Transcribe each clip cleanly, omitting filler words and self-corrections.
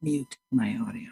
mute my audio.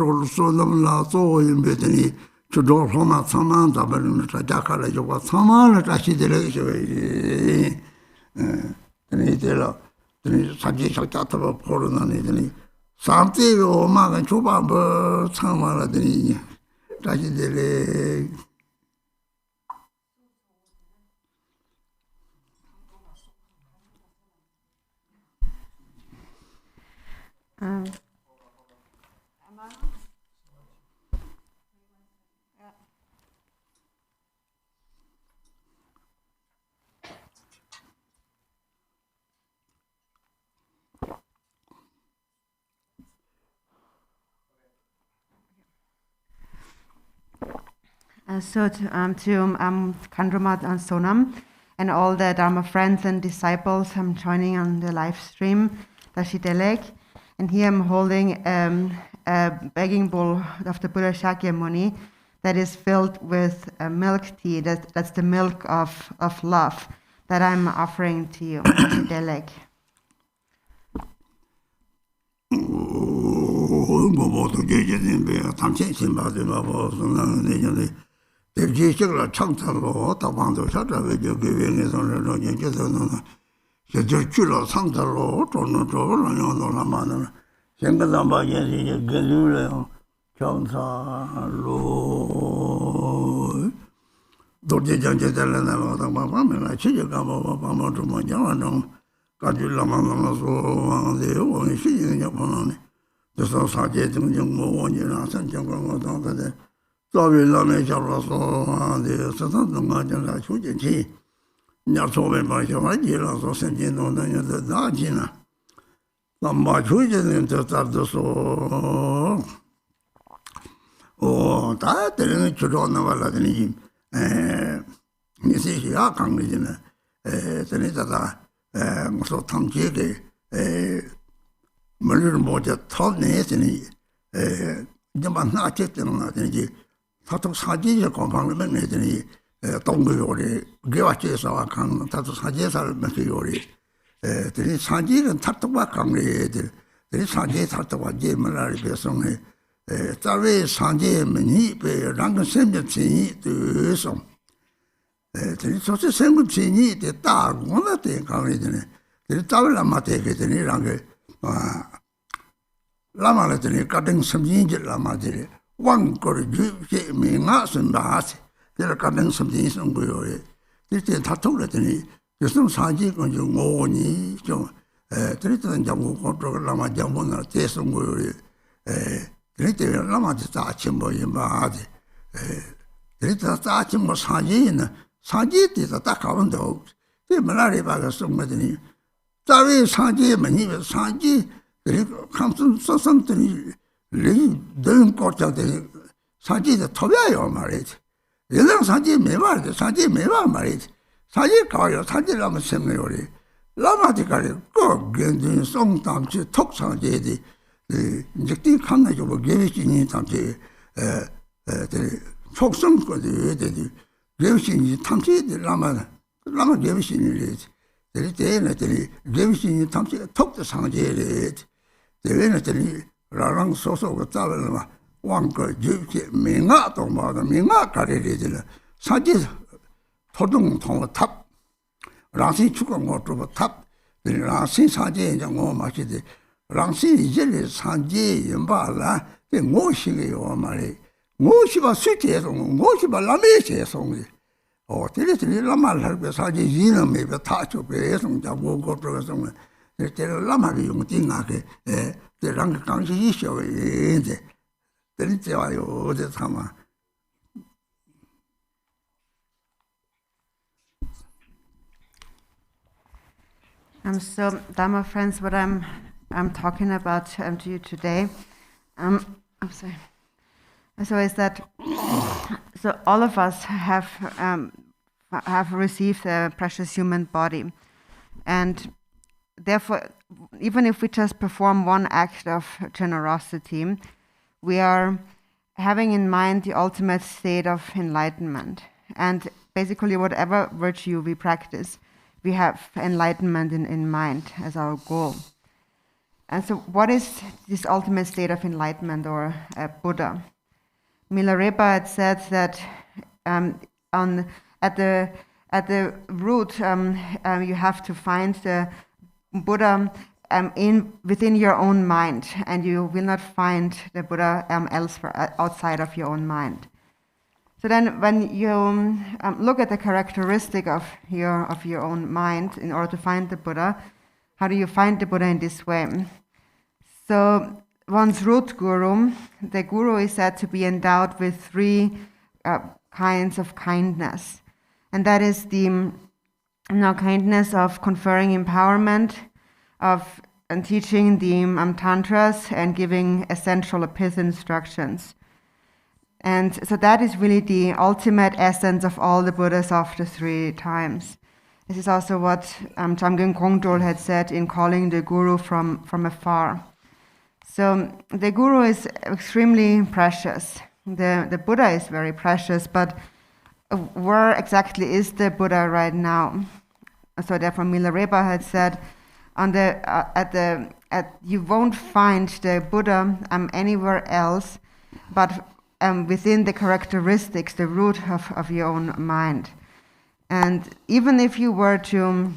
role so them la so in betini to do from a saman the Jacala Yoga Saman Tashi the Sajisha Cataba Poronani Santi or Magan Chuba Samara the Tashi the So to Kandramat and Sonam and all the Dharma friends and disciples, I'm joining on the live stream, Tashi Delek, and here I'm holding a begging bowl of the Buddha Shakyamuni that is filled with milk tea. That's the milk of love that I'm offering to you, Tashi Delek. Jichla Chantalo, Tabando Shata, you giving it on the Roger. The Chula Santalo, Tonoto, and Lamana. Shangalamba, Gelula, Chantalo. Doji Janjatelana, Mamma, Chigama, Pamato Majano, Cadulama, so the only she in Japan. The society of young woman, you know, San Jango. So we love each other so the Satan Major Chuji. Yasobe by Javajila, so sent in on the Dajina. Some by Chuji to start the so. Oh, that didn't you don't know what I need. You see, Yakang region, Senita, so Tom Jiggy, Marin Boja told Nathan, Jaman not taken on that. Tato Saji compound made Tongue give a chase our can, Tato Saji material. There is Saji and Tatawa Kangri, there is Saji Tatawa J. Malari Besson, Tare Saji Mini, Rangan Sembi to some. There is such a single chini, the dog, one of the Kangri, there is Tavla Mate, the Range Lama Latini, cutting some ginger Lama. One could give me not some baths, there are cutting some things on Goy. This is Tatolatini, there's no Saji on your Moni, so Triton Jamu, Lama Jamuna, Tesson Goy, Triton Lama Tachimbo in Bahadi, Triton Tachimbo Saji, Saji is a Takavan dogs, the Malari Baga Sumadini. Tari Saji, Mani Saji, there comes something. Ling don't got the Saji the Tobiayo married. The young Saji Meva, the Saji Meva married. Saji Kayo, Saji Lama Seminary. Lamatically, go again, sometimes to talk Saji, the Jackie Kana you gave it in Tamsi, the folk song for the Gavin Tamsi, the Lama gave it in it. The day Gavin Tamsi took the Saji, the Venetary. Rang Soso with Tavelma, one could give me not on the Minga carried. Saji Todung on the top. Ransi Chukan to the top. The Ransi Saji and Machidi. Ransi Jelly Sanji and Bala, the Moshi or Mari. Moshiba City, Moshiba Lameche only. Or Tilly Lama Saji Zina maybe a touch of the Esson Jabu go to some. The Lama young thing, the rank country issue in the Ritio the Tama. So, Dharma friends, what I'm talking about to you today, I'm sorry. So is that so all of us have received a precious human body, and therefore, even if we just perform one act of generosity, we are having in mind the ultimate state of enlightenment. And basically, whatever virtue we practice, we have enlightenment in mind as our goal. And so what is this ultimate state of enlightenment or Buddha? Milarepa had said that at the root you have to find the Buddha within your own mind, and you will not find the Buddha elsewhere outside of your own mind. So then, when you look at the characteristic of your own mind in order to find the Buddha, how do you find the Buddha in this way? So one's root guru, the guru is said to be endowed with 3 kinds of kindness, and that is the kindness of conferring empowerment, of teaching the tantras, and giving essential pith instructions. And so that is really the ultimate essence of all the Buddhas of the 3 times. This is also what Jamgyal Kongtrul had said in calling the guru from afar. So the guru is extremely precious. The Buddha is very precious, but where exactly is the Buddha right now? So therefore Milarepa had said, you won't find the Buddha anywhere else, but within the characteristics, the root of your own mind. And even if you were to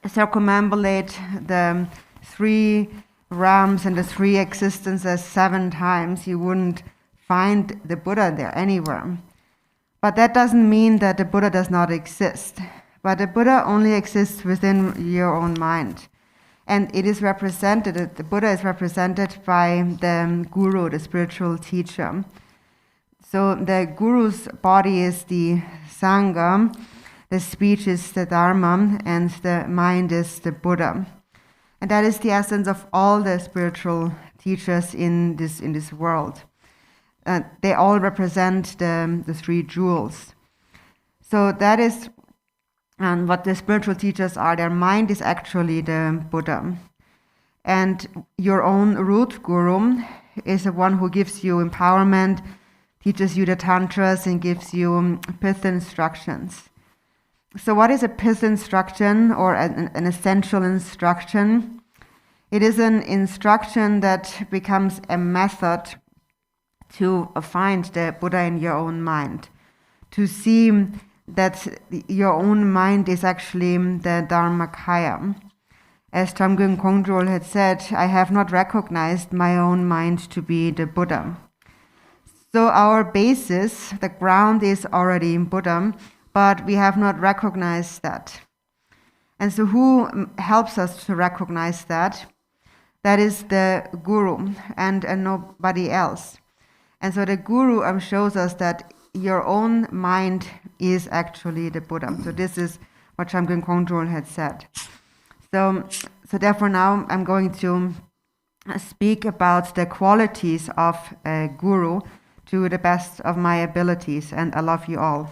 circumambulate the 3 realms and the 3 existences 7 times, you wouldn't find the Buddha there anywhere. But that doesn't mean that the Buddha does not exist. But the Buddha only exists within your own mind. And it is represented, the Buddha is represented by the guru, the spiritual teacher. So the guru's body is the Sangha, the speech is the Dharma, and the mind is the Buddha. And that is the essence of all the spiritual teachers in this world. They all represent the 3 jewels. So that is what the spiritual teachers are. Their mind is actually the Buddha. And your own root guru is the one who gives you empowerment, teaches you the tantras, and gives you pith instructions. So what is a pith instruction, or an essential instruction? It is an instruction that becomes a method to find the Buddha in your own mind, to see that your own mind is actually the Dharmakaya. As Jamgyal Kongtrul had said, I have not recognized my own mind to be the Buddha. So our basis, the ground, is already in Buddha, but we have not recognized that. And so who helps us to recognize that? That is the guru and nobody else. And so the guru shows us that your own mind is actually the Buddha. So this is what Jamgyal Kongtrul had said. So therefore now I'm going to speak about the qualities of a guru to the best of my abilities, and I love you all.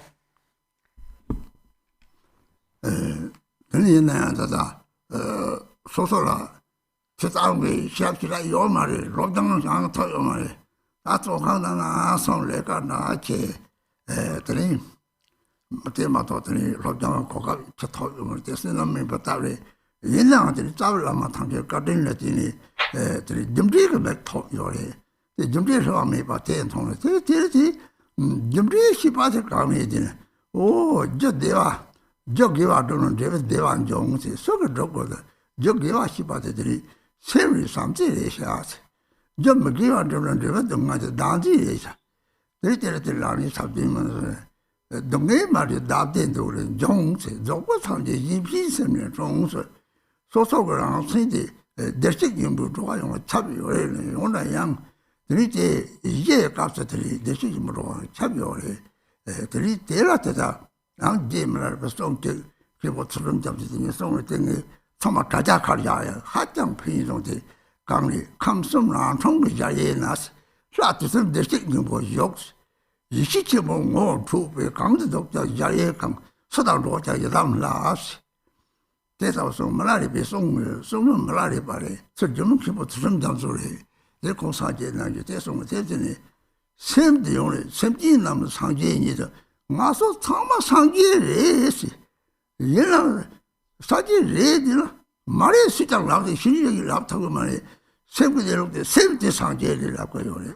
세부대로 세부대 상제라고 요래.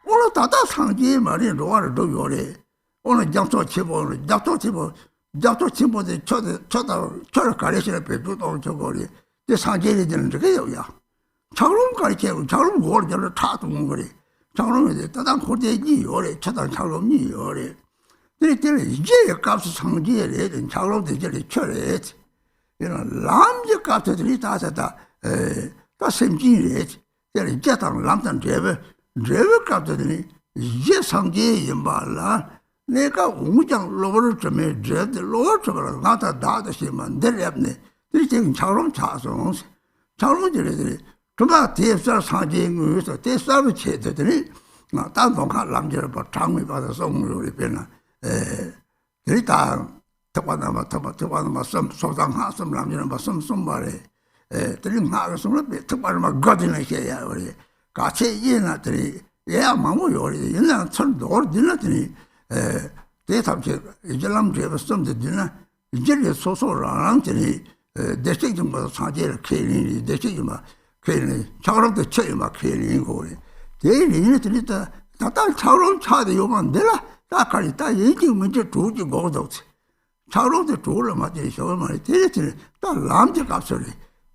오늘 다다 상제 말이 로아도 요래. 오늘 작도 치보는 작도 치보데 저를 가르치는 배도도 저거리. 제 상제를 되는 저게요야. 장롱 가르치고 장롱 고르저를 타두는 거리. 장롱에 다다 고대지 요래. 차단 장롱이 요래. 그랬더니 이제 값을 상제를 해든 장롱도 저리 쳐래. 이런 남자 값들이 다 semjin re jatang lamtan drebe kaptadini ye sangye yinba la neka ungjang lobor chame drebe lobor chame ngata dada shiman derebne diri chegin chaglom chasong chaglom dire chumba tepsar sangye nguyo tepsar che dedini dan dongka lamjere ba changmi bada song yori pena diri ta tepwanama sotang ha som lamjere ba som bare 들이 나가서는 특별히 거드는 게야 우리 같이 이나들이 얘야 마모 요리 옛날 천 돌들더니 대탑제 이절람 제버스도 되나 이제 소소랑들이 대책 좀 봐서 사제를 케리니 대책 좀 케리니 차가롭게 쳐요 막 케리니 거리 대리니들이 다 차가운 차대 요만 내라 딱하니 딱 얘기 문제 두지 거도 차가롭게 돌을 맞지 저걸 말이 대리들 딱 남자 값소리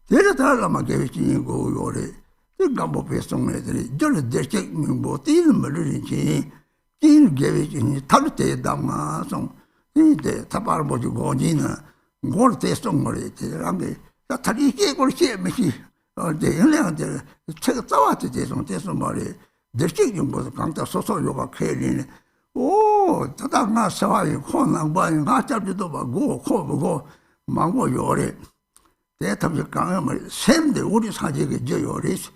데려다가 개비치는 거 요래. 그러니까 뭐 배송애들이 저를 대책 뭐 뛰는 말이지. 뛰는 개비치니 탈때 담아서 이때 타발 보지 보지나 뭘 대송 말이지. 그런데 다 탈이게 걸지 메시. 어제 연락한테 책 써왔지 대송 말이. 대책 좀 보서 강타 소소 요가 캐리네. 오, 다다가 사와이 혼난 바이 가짜지도 봐고 코보고 망고 요래. 대탐지 강하면 샘데 우리 사제게 저 요리스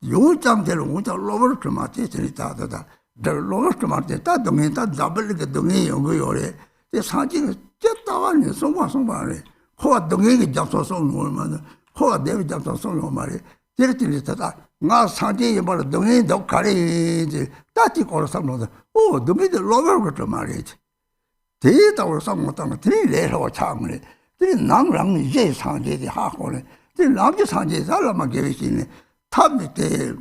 요장대로 우자 로버트 마티스니 다다다 저 로버트 마티 다 동에 다 잡을게 동에 연거 요래 제 사제가 쨌다와니 송바송바래 코가 동에게 잡소서 놀면 코가 내가 잡소서 놀말이 데르티니 다다 나 사제에 말 동에 더 가리지 따티 걸어서 놓다 오 동에들 로버트 말이지 대다로 상못하면 들이래서 참네 그 남랑 이제 상제의 하고는 그 남자 상제 살아만 계획이네 탑밑에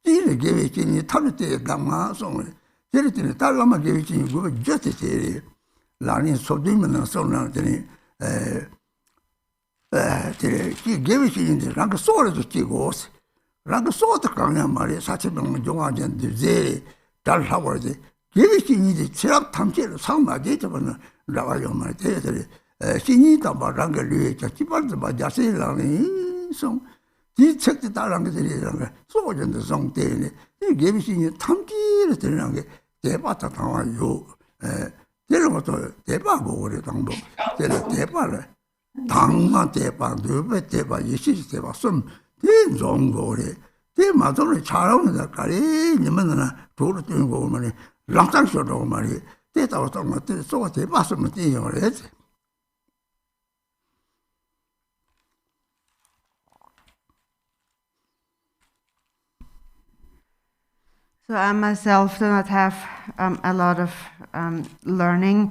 이래 계획이니 탑밑에 강마 송을 저렇게 달라만 계획이니 그거 저때 라니 소디면 소나더니 그 계획이인데 랑그 소리도 찍고 랑그 소도 강냐 말이야 사치병 종아전들 제 달하고지 계획이니 지압 탐지를 상마제 저번에 나가요 말이야 신이다 말한 게 기발도 맞아서라니 송 뒤책도 다른 것들이라는 거 소전도 송대네 이 개비신이 탐지를 되는 게 대바다 당와요 이런 것도 대바고 그래 당도 대바를 당만 대바 누베 대바 이시 대바 좀 대종 거래 대마도를 잘하는 거리 님은나 도로 뛰는 거 보면 랑상쇼도 말이 대다고 또 맞대 소가 대바스면 뛰어야 돼 So I myself do not have a lot of learning.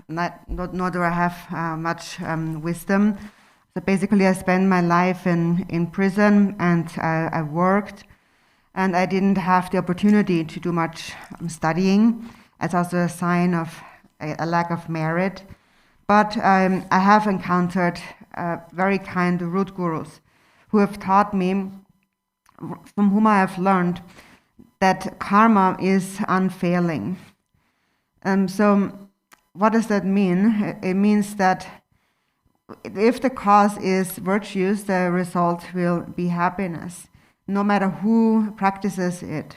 Nor do I have much wisdom. So basically, I spent my life in prison, and I worked, and I didn't have the opportunity to do much studying. It's also a sign of a lack of merit. But I have encountered very kind root gurus who have taught me, from whom I have learned, that karma is unfailing. So what does that mean? It means that if the cause is virtues, the result will be happiness, no matter who practices it.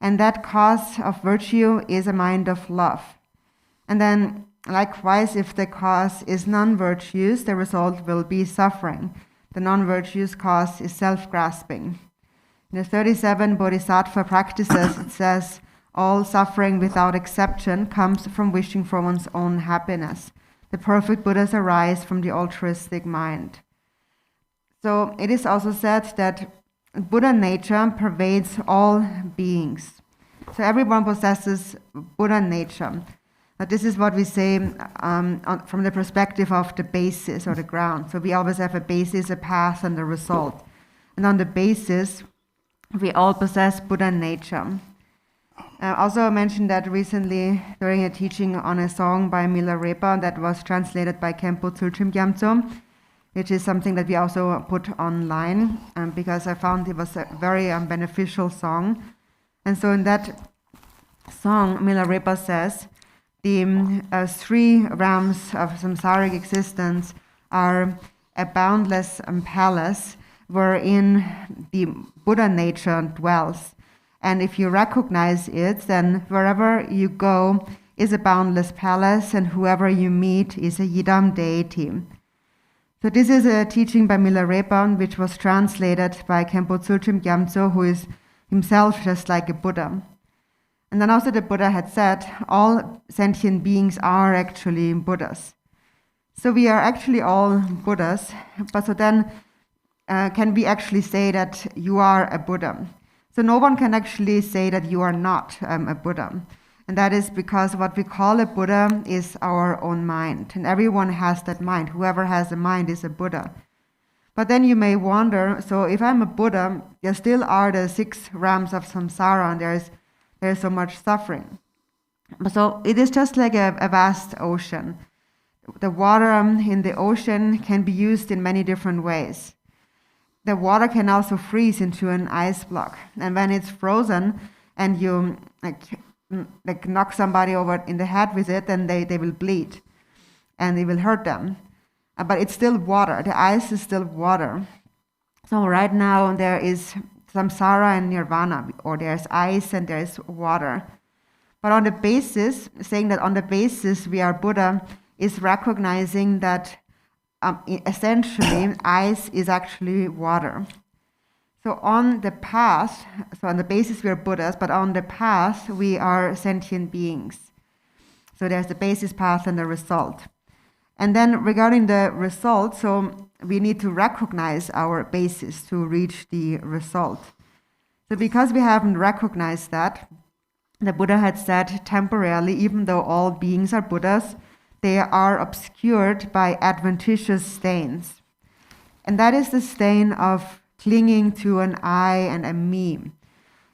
And that cause of virtue is a mind of love. And then likewise, if the cause is non-virtuous, the result will be suffering. The non-virtuous cause is self-grasping. In the 37 Bodhisattva practices, it says, all suffering without exception comes from wishing for one's own happiness. The perfect Buddhas arise from the altruistic mind. So it is also said that Buddha nature pervades all beings. So everyone possesses Buddha nature. But this is what we say from the perspective of the basis or the ground. So we always have a basis, a path, and a result. And on the basis, we all possess Buddha nature. Also, I mentioned that recently during a teaching on a song by Milarepa that was translated by Khenpo Tsultrim Gyamtso, which is something that we also put online because I found it was a very beneficial song. And so in that song, Milarepa says, the 3 realms of samsaric existence are a boundless palace wherein the Buddha nature dwells. And if you recognize it, then wherever you go is a boundless palace, and whoever you meet is a Yidam deity. So this is a teaching by Milarepa, which was translated by Khenpo Tsultrim Gyamtso, who is himself just like a Buddha. And then also the Buddha had said, all sentient beings are actually Buddhas. So we are actually all Buddhas, but so then can we actually say that you are a Buddha? So no one can actually say that you are not a Buddha. And that is because what we call a Buddha is our own mind. And everyone has that mind. Whoever has a mind is a Buddha. But then you may wonder, so if I'm a Buddha, there still are the 6 realms of samsara, and there's so much suffering. So it is just like a vast ocean. The water in the ocean can be used in many different ways. The water can also freeze into an ice block. And when it's frozen and you like knock somebody over in the head with it, then they will bleed and it will hurt them. But it's still water. The ice is still water. So right now there is samsara and nirvana, or there's ice and there's water. But on the basis, saying that on the basis we are Buddha is recognizing that essentially ice is actually water. So on the path, so on the basis we are Buddhas, but on the path we are sentient beings. So there's the basis, path, and the result. And then regarding the result, so we need to recognize our basis to reach the result. So because we haven't recognized that, the Buddha had said temporarily, even though all beings are Buddhas, they are obscured by adventitious stains. And that is the stain of clinging to an I and a me.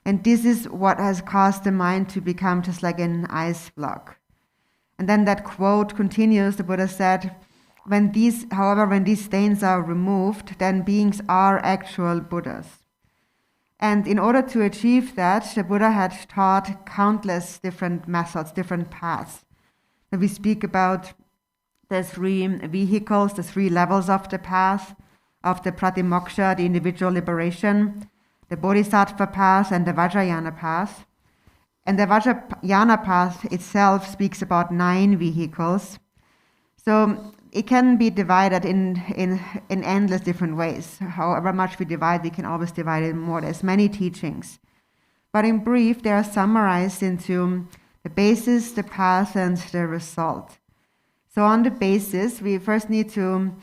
And this is what has caused the mind to become just like an ice block. And then that quote continues, the Buddha said, however, when these stains are removed, then beings are actual Buddhas. And in order to achieve that, the Buddha had taught countless different methods, different paths. And we speak about the 3 vehicles, the 3 levels of the path, of the pratimoksha, the individual liberation, the bodhisattva path, and the vajrayana path. And the vajrayana path itself speaks about 9 vehicles. So it can be divided in endless different ways. However much we divide, we can always divide it more. There's many teachings. But in brief, they are summarized into the basis, the path, and the result. So on the basis, we first need to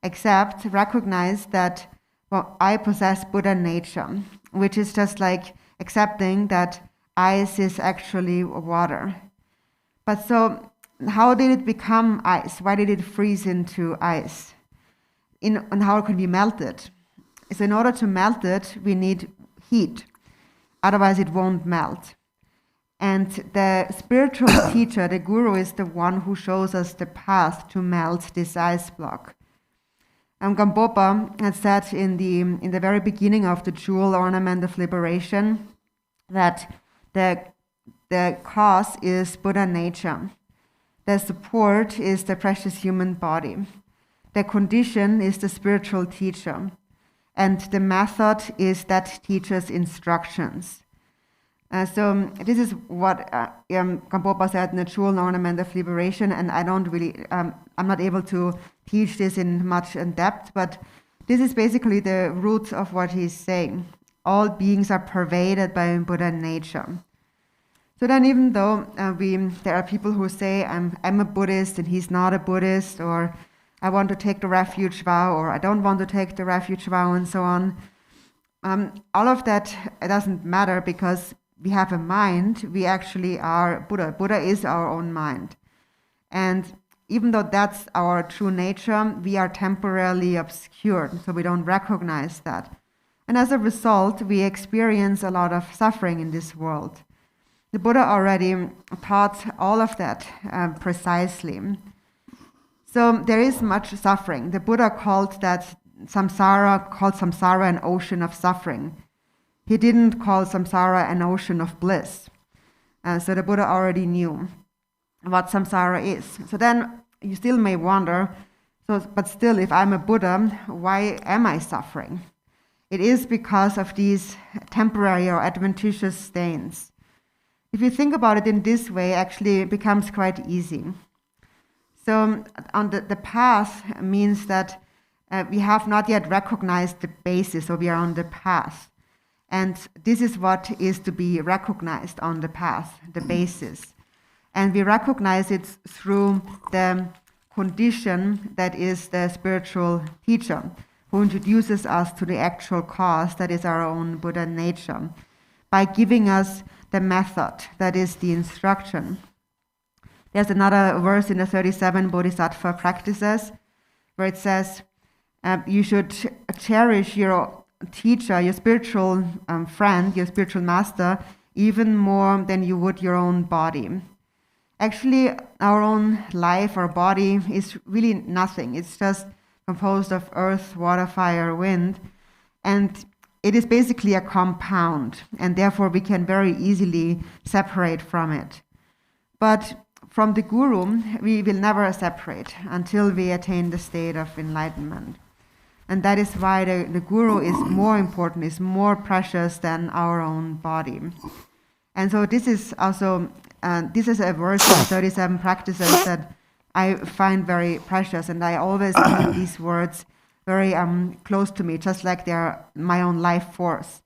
recognize that I possess Buddha nature, which is just like accepting that ice is actually water. But so how did it become ice? Why did it freeze into ice? And how can we melt it? So in order to melt it, we need heat. Otherwise it won't melt. And the spiritual teacher, the guru, is the one who shows us the path to melt this ice block. Gampopa had said in the very beginning of the jewel ornament of liberation that the cause is Buddha nature. The support is the precious human body. The condition is the spiritual teacher. And the method is that teacher's instructions. So this is what Gampopa said in the Jewel Ornament of Liberation, and I don't really, I'm not able to teach this in much in depth, but this is basically the root of what he's saying. All beings are pervaded by Buddha nature. So then even though there are people who say, I'm a Buddhist and he's not a Buddhist, or I want to take the refuge vow, or I don't want to take the refuge vow, and so on, all of that, it doesn't matter because we have a mind, we actually are Buddha. Buddha is our own mind. And even though that's our true nature, we are temporarily obscured, so we don't recognize that. And as a result, we experience a lot of suffering in this world. The Buddha already taught all of that precisely. So there is much suffering. The Buddha called samsara an ocean of suffering. He didn't call samsara an ocean of bliss. So the Buddha already knew what samsara is. So then you still may wonder, but still, if I'm a Buddha, why am I suffering? It is because of these temporary or adventitious stains. If you think about it in this way, actually it becomes quite easy. So on the path means that we have not yet recognized the basis, so we are on the path. And this is what is to be recognized on the path, the basis. And we recognize it through the condition that is the spiritual teacher, who introduces us to the actual cause, that is our own Buddha nature, by giving us the method, that is the instruction. There's another verse in the 37 Bodhisattva practices where it says, you should cherish your teacher, your spiritual friend, your spiritual master, even more than you would your own body. Actually, our own life, our body, is really nothing. It's just composed of earth, water, fire, wind, and it is basically a compound, and therefore we can very easily separate from it. But from the Guru, we will never separate until we attain the state of enlightenment. And that is why the Guru is more important, is more precious than our own body. And so this is also, this is a verse in 37 practices that I find very precious, and I always find these words very close to me, just like they're my own life force.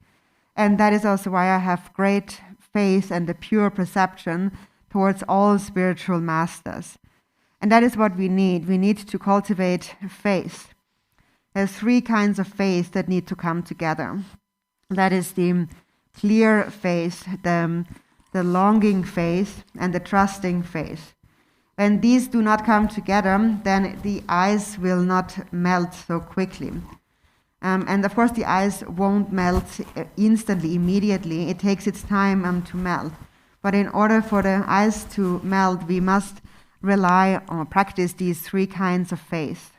And that is also why I have great faith and a pure perception towards all spiritual masters. And that is what we need. We need to cultivate faith. There's three kinds of faith that need to come together. That is the clear faith, the longing faith, and the trusting faith. When these do not come together, then the ice will not melt so quickly. And of course, the ice won't melt instantly, immediately. It takes its time to melt. But in order for the ice to melt, we must rely or practice these three kinds of faith.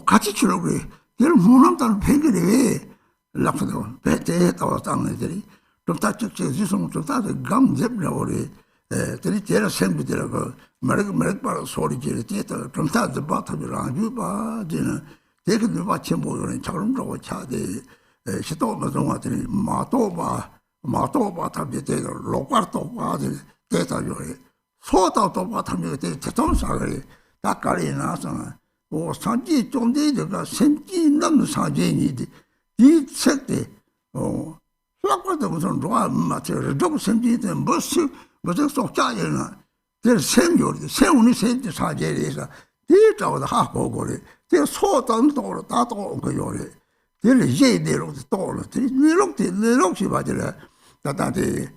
같이 치려고 그래. 얘를 모남다는 팽그래. 락도 배때다고 땅들이 좀 따뜻해지 좀 따뜻 감접이라고 그래. 들이 제가 생비더라고. 말을 소리 지르티다. 좀 따뜻 바탕이라 아주 봐. 저는 되게 누바치 모르는 처럼 저거 차대. 시도만 동아들이 마토바 탑에서 로과도 봐들 대다요. 소다도 바탕에 대통사를 닭가리 나서 산지 좀 되니까 생기 남는 사진이지 이 책대 수학과도 무슨 로아 마트를 좀 생기는 무슨 속자잖아 그 생요리 세운이 생지 사제에서 뒤쪽으로 하고 그래 그 소단도로 다도 그 요리 그 예대로 도로 내lok지 받으라 다다데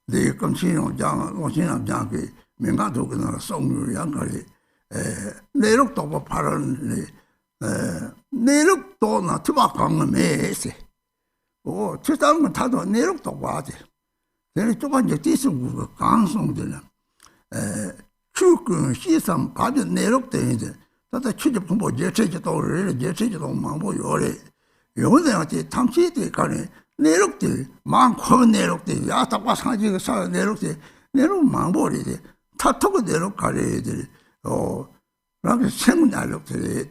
네 검신용 장 원신am 장게 민가도 그나 송유 양거리 내력도 파는 내력도 나 투박하는 매세 최다는 다도 내력도 봐지 내가 조금 이제 뒤승고 강성들은 출근 시선 받은 내력도 이제 다다 취업 공부 제체도 망보 요래 요새한테 탐지대 간에 내력들 많고 내력들 야다과 사지가 사 내력들 내력 망보리지 타토고 내력 가려야지 그렇게 생문날력들이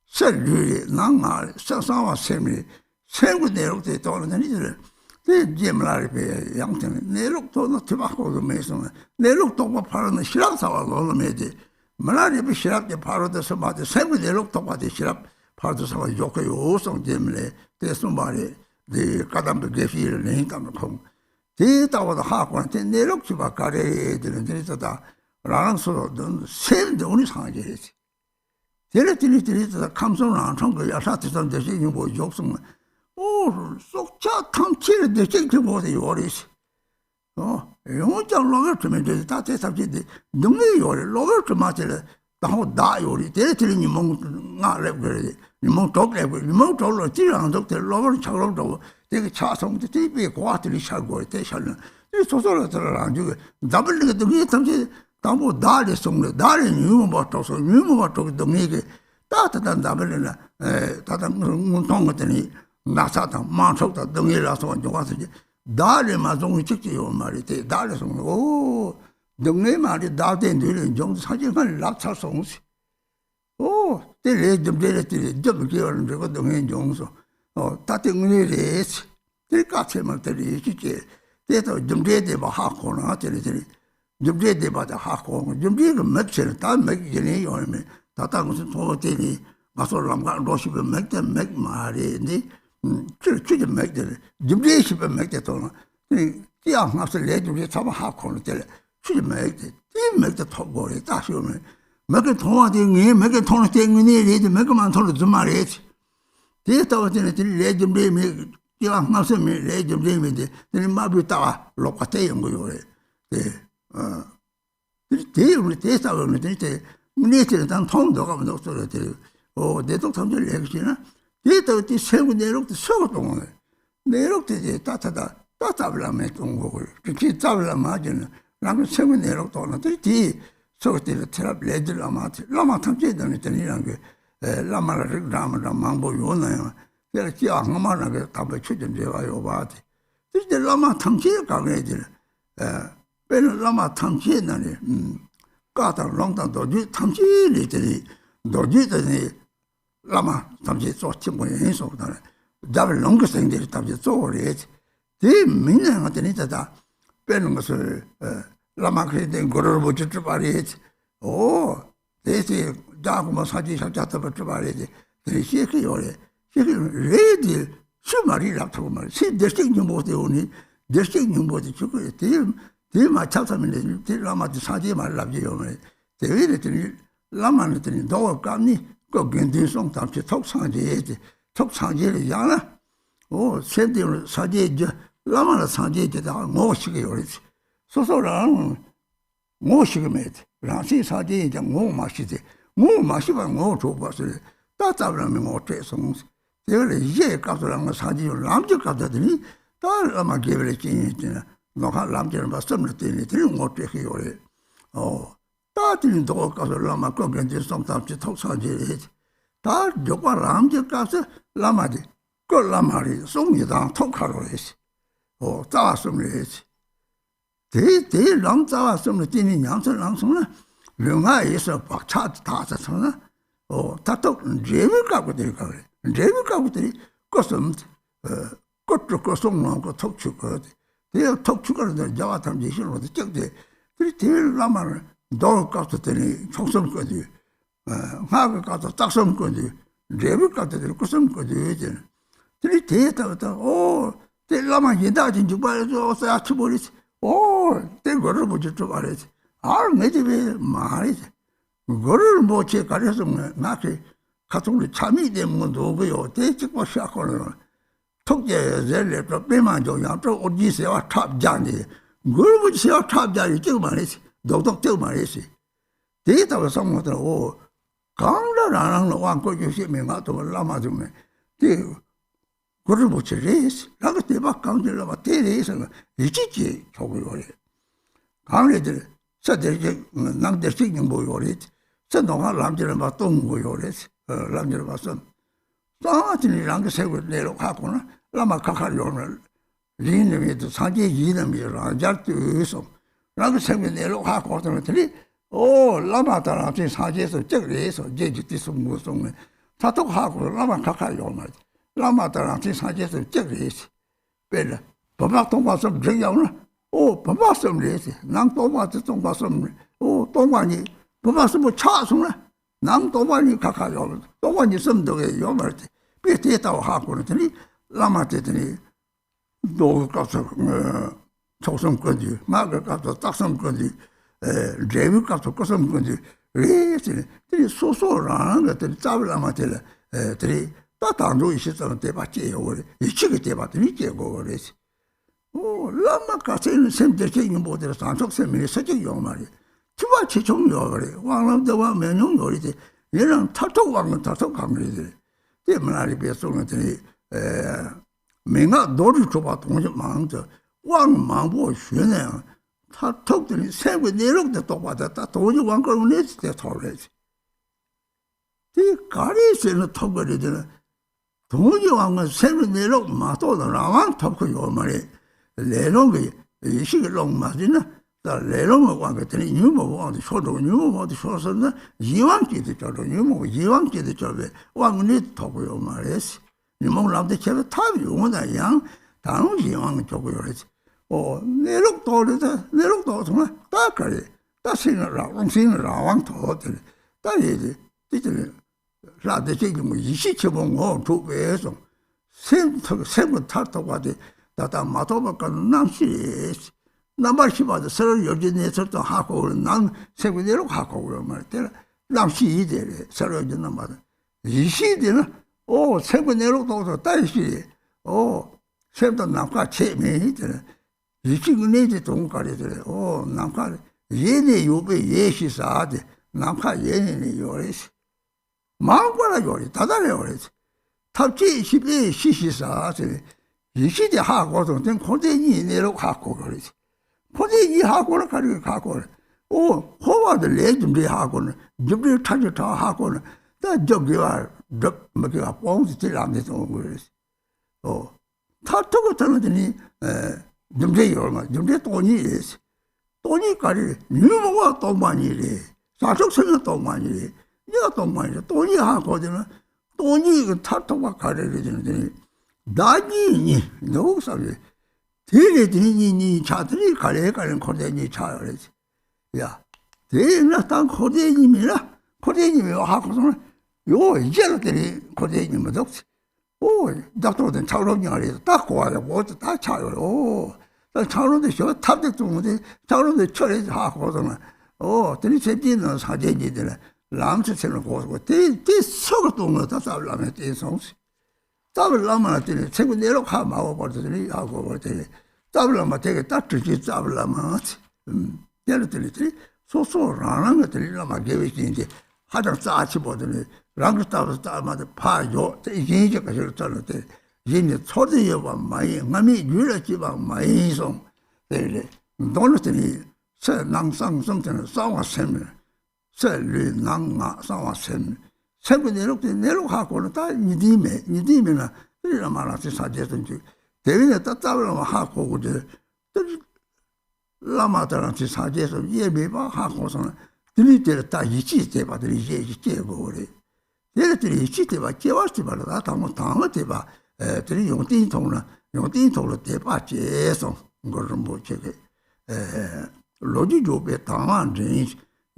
설류리 낭아 사사와 셈이 생구 내력들이 떠오르는 이들은 제말이 배 양태는 내력도 넣지마고도 매서 내력도 파는 시락사와 놀면지 말이 비 시락에 바로돼서 맞아 생구 내력도 받이 시락 바로돼서 요게 요성 때문에 대서 말이 네 가담도 개시를 내니까 뭐 대다고도 하고한테 내력지 바까래 되는 데서다 라랑서도 세는데 오늘 상하지. 데레티리티리 감성랑 청거 야사티선 대신 뭐 욕성. 속차 탐치를 대신 뭐도 요리시. 영어장 로걸 좀 이제 다 대답지데 능력이 요리 로걸 좀 맞을 다 요리 데레티리 뭐 나래 그래. 뭐 독래 뭐 돌로 지랑 독들 로걸 차로도 되게 차성도 뒤에 고아들이 살고 대셔는 이 소소를 들어라 주고 더블링 등이 탐지 다뭐 다리 송래 다리 유모 맞춰서 유모 맞춰서 등이게 따뜻한 더블링나 따뜻한 문통 같으니 나사다 만속다 등이라서 좋아서 다리만 좀 찍지요 말이지 다리 송 등내 말이 다된 뒤는 좀 사진을 납차송시 좀 데레티 좀 기어는 저거 등에 용서 따뜻한 들까체만 들이지 대도 좀 데데 봐 하고나 들이 좀 데데 봐다 하고 좀 데가 맞지 다 먹이니 요면 다다 무슨 도대니 마솔람가 로시베 맥데 맥 말이니 좀 맥데 좀 데시베 맥데 또 이야 나서 레주리 잡아 하고는 될 좀 맥데 이 맥데 토고리 다시 오면 맥게 통화되니 맥게 통화되니 레드 맥만 통로 좀 말이지 대도 전에 레좀 레미 이와 나서 레좀 레미데 내 마비다 로카테 연구요래 우리 대사원은 되게 문제를 단 통도 가면 없어요. 내도 탐질 레기나 대도 티 세고 내록도 서고 동네 내록도 따따블라면 동고 그렇게 따블라 맞는 라고 세고 내록도 하는데 티 서고들 테랍 레들 라마 탐지되는 데니란 게 라마를 망보 요나요. 내가 지아 하마나게 답을 추진 제가요 봐지. 이제 라마 탐지에 가게들 배는 라마 탐지에나니 까다 롱당 도지 탐지리들이 도지들이 라마 탐지 쏘치고 해서다. 잡을 롱거생들이 탐지 쏘리지. 대 민행한테 다 빼는 것을 라마 그랬더니 거를 못 줄 말이지. 대세 자고만 사지 잡자다 볼 말이지. 대시에 요래. 레디 수마리 랍타고 말. 시 대식님 못해 오니 대식님 못해 주고 대마 잡사면 라마도 사지 말랍지요. 대위들이 라마는 더 감니 그 견딘성 답지 톡상지지. 톡상지를 야나. 센디로 사지 라마는 사지지다 모시게 요리지. 소소랑 모시게 매지. 라시 사지 이제 뭐 마시지. 뭐 마시면 뭐 줘봤어요. 따따라면 어때서 제가 이제 가서랑 사지를 남적 가더니 다 아마 개별의 진이잖아. 너가 남자는 봤으면 되니 들은 어떻게 요래. 다들이 더 가서 라마 거기에 성탑지 톡사지. 다 저거 남적 가서 라마지. 그 라마리 송이다 톡하러 했지. 따왔으면 했지. 대 랑따왔으면 되니 양선 랑송은 령아에서 박차 다서나 다또 제일 갖고 들까 그래. 제일 갖고 들이 거슴 꽃도 송는 거 톡축거. 대 톡축거는 자와 탐지 싫어도 적대. 그리 제일 라마를 더 갖고 들이 총성거지. 하고 가서 딱성거지. 제일 갖고 들이 거슴거지 이제. 들이 대다다 대 라마 예다진 주발에서 사치 버리지. 대 거를 못 줄 말이지. 내 집에 말이지. 그거를 뭐제 가려서 나한테 가족을 참이 되면 누구요? 대직고 시작하는 톡제 젤레도 빼만 줘야 또 어디서와 탑자니. 그걸 뭐지야 탑자니 지금 말이지. 독독 지금 말이지. 대다가 성모들 강를 안 하는 왕고 주시면 가도 라마주면 그걸 못 쳐레스. 라고 대박 강질로 막 대레에서는 이지지 조고요. 강래들 서대지 남대식님 보요래. 서동아 남들은 막 동고요래. 남들은 봤어. 싸가지니랑 그 세고 내려 가고는 라마 카카리오는 리님이도 상계 이름이라 잘뜨서 라고 세고 내려 가고 그러더니 라마다랑 사제에서 적래서 제지티서 무슨 사토 하고 라마 카카리오는 라마다랑 사제에서 적래서 배라 법학 동화서 정야오는 법학섬 레지 난 동화도 동화섬 동화니 법학섬 뭐 차송나 난 동화니 카카리오 동화니 섬덕에 요말때 비대다고 하고 그러더니 라마한테더니 너 가서 초성까지 막을 가서 딱성까지 레비가 좋고서 뭔지 그래 소소라는 것들이 잡으려면 들이 다 당도 있었던 대바지요. 이치게 대바들이 깨고 그래서 라마 가서는 샘들적인 모델을 산속 세미에 서적용 말이 투바치 종료 그래. 왕람대와 면용 요리들 얘는 탈톡 왕은 탈톡 강리들 때문에 배송들이 내가 너를 줘봐 동시 망저 왕망보 쉬네 탈톡들이 세고 내려도 또 받았다 도저히 왕걸 내지 때 토래지 이 가리스는 톡거리들은 도저히 왕은 세고 내려 마도는 라왕 톡고 요 말이 내놓은 게 이식을 놓은 말이나 내놓은 거 같더니 유모도 쇼도 유모도 쇼서는 이왕기도 저로 유모 이왕기도 저에 왕은이 톡고요 말이지 유모람도 제가 탑이 오나 양 다음 이왕 톡고요 그러지 내lok도 정말 딱 그래. 딱 신을 라왕 토들. 딱 이제 이제 라데지 뭐 이시쳐본 두 배에서 세번 탈도 가데 다다 마토바가 남시 남발시바도 서로 여진에서도 하고 난 세분대로 하고 그런 말들 남시 이들 서로 여진은 말 이시들은 세분대로 도서 다시 세분도 남과 체면이들 이치고 내지 동가리들 남과 얘네 요배 예시사데 남과 얘네 요래시 마음과라 요리 다다래 요래시 탑지 10에 시시사데 이시대 하고도 된 고대니 내로 갖고 그러지 고대니 하고를 가리고 갖고 호와들 내준비 하고는 준비 찾아 다 하고는 다 저기와 뭐가 뽕지 들어가면서 그러지 타투고 터는더니 준비 얼마 준비 돈이 가리 유모가 돈 많이 이래 사족성이 돈 많이 이래 내가 돈 많이 이래 돈이 하고는 돈이 그 타투가 가리를 주는더니 나니 너무 싸게 대레드니 차들이 가래가는 고대니 차야지 야 대나 땅 고대님이 하고서는 요 이제로 때리 고대님은 없지 낙도된 차로니 아래서 딱 고아요 뭐도 다 차요 차로도 저 탑대 중인데 차로도 철에 하고서는 들이 제비는 사제지들 람스처럼 고고 대 서거 동을 다 잡으려면 대성시 잡으려면 되네. 최고 내려 가 마고 버더니 하고 버더니 잡으려면 되게 딱지지 잡으려면 예를 들지 소소라는 것들이 라마 계획인데 하장 싸치 보더니 랑스타브 따마다 파요 이게 저거 저런데 얘네 초대여 봐 많이 남이 유럽지 봐 많이 좀 되네. 너는 새 낭상 something 싸워셈 셀리 낭마 싸워셈 세분대로 내려가고는 다 니디면은 이런 말하지 사제든지 대위에 따따로 하고 그제 라마들한테 사제에서 예배바 하고서는 들이들 다 이치 대바들이 이제 그래 얘들이 이치 대바 깨웠지 말라 당어 대바 들이 용띵통으로 대바제서 그거를 뭐 저게 로지조배 당한 진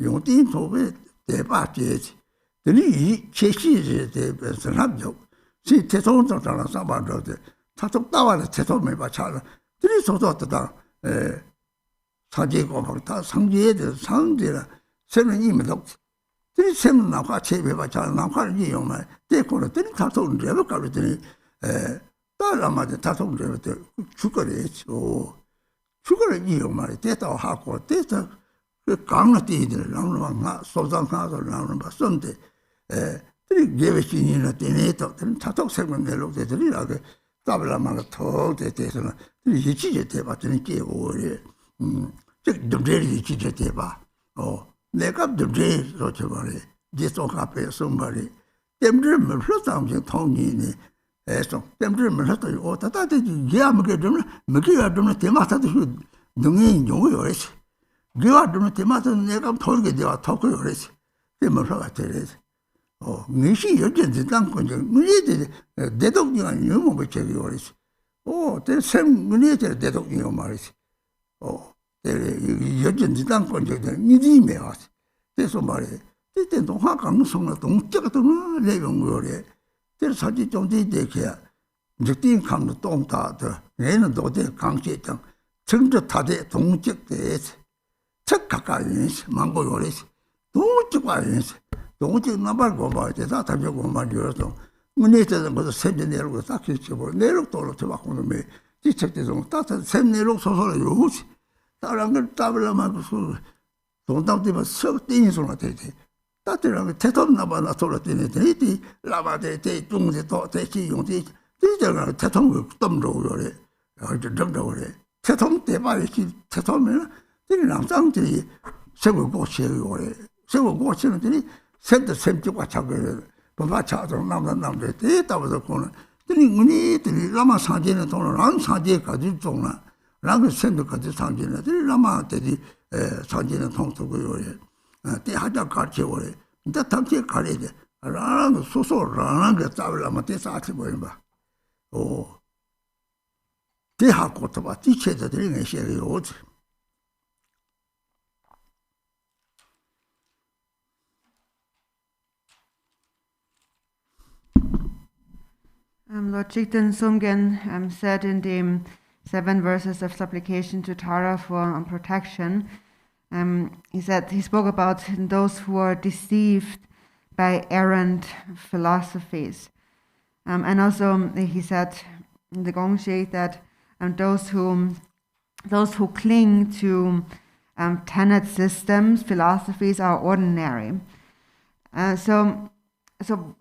용띵통에 대바제지 이 제시에 대해서 합적 시 대통령처럼 사바로데 타톡 따와서 대통령이 받잖아 들이 소소하다 사제고 다 상제에 대해서 상제라 세는 이미도 들이 세는 나와 제배 받잖아 나와는 이용만 대고는 들이 타톡을 내가 가르더니 딸라마데 타톡을 내가 죽거래죠 죽거래 이용만 대다 하고 대다 그 강나띠들 나오는 소장가서 나오는 바 선데 들이 예배신이나 때네도 타톡 세번 내려오더니라고 따블라마가 더 대해서는 들이 이치제 대봤더니 깨고 그래 즉 dum제리 이치제 대봐 내가 dum제 소쳐 말이 제소 앞에 somebody 땜들면 흘러다오면 통이네 에서 땜들면 흘러도 다다지 예아무게 좀 먹이가 좀 대마사도 능이 용어요지 네가 좀 대마사 내가 돌게 되어 톡고 그랬지 대마사가 되래지 니시 여전히 땅권적 문제들 대독이가 너무 버쳐기 그랬지 대생 문제들 대독이가 말이지 여전히 땅권적 니디메 왔지 그래서 말이 그때 동화 강성의 동적도 내용 거래 그래서 사실 좀 되게 적진 감도 동다더 얘는 도대 강제장 정저 타대 동적 대에서 책 가까이인지 망고 요리지 동지 과인지 동지 나발 고바이데 다 답이 고마리어서 문제되는 것도 샘제 내려고 딱 지치고 내려도로 저하고는 매 지책대로 따뜻 샘 내려 소소를 요지 다른 걸 따블라만 그 동담되면 썩 띵이 소리가 되지 따뜻하게 태통나봐나 소리 되네 되지 라마데 대 중제 또 대치 용지 이제가 태통을 덤으로 요래 아주 덤으로 태통 대바이 태통면 이 남장들이 세고 고치요래 세고 고치는 들이 샘도 샘지과 차거든 뭔가 차도 남들 대다보다 거는 들이 은이들이 라마 상제는 돈을 안 상제까지 돈나 라그 샘도까지 상제는 들이 라마들이 상제는 통투고 요래 대하자 같이 오래 근데 당시에 가려야 돼 라는 소소라는 게 잡으려면 대사치 보이면 오 대하고 또 봐 뒤쳐들이 내셔요 오지 Lord Jigten Sumgen said in the 7 verses of supplication to Tara for protection, he spoke about those who are deceived by errant philosophies. And also he said in the Gongshi that those who cling to tenet systems, philosophies are ordinary. So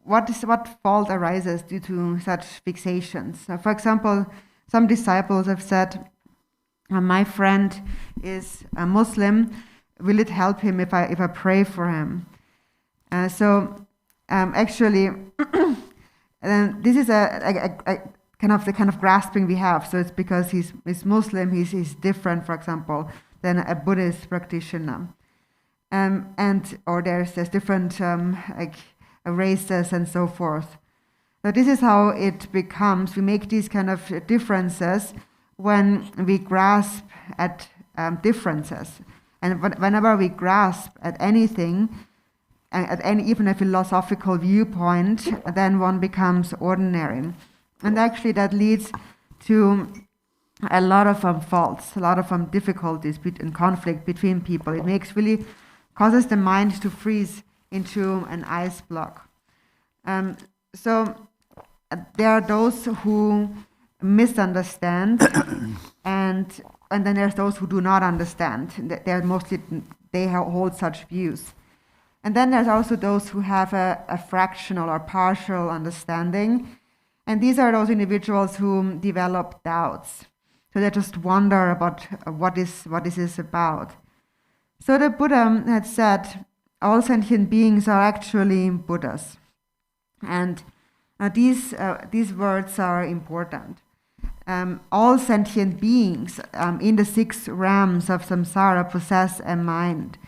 what fault arises due to such fixations? So for example, some disciples have said, my friend is a Muslim, will it help him if I pray for him? Actually, this is a kind of grasping we have. So it's because he's Muslim, he's different, for example, than a Buddhist practitioner. Or there's different races and so forth. So this is how it becomes. We make these kind of differences when we grasp at differences. And whenever we grasp at anything, even a philosophical viewpoint, then one becomes ordinary. And actually that leads to a lot of faults, a lot of difficulties and conflict between people. It causes the mind to freeze into an ice block. So there are those who misunderstand, and then there's those who do not understand. They hold such views. And then there's also those who have a fractional or partial understanding, and these are those individuals who develop doubts. So they just wonder about what is this about. So the Buddha had said, all sentient beings are actually Buddhas. And these words are important. All sentient beings in the 6 realms of samsara possess a mind.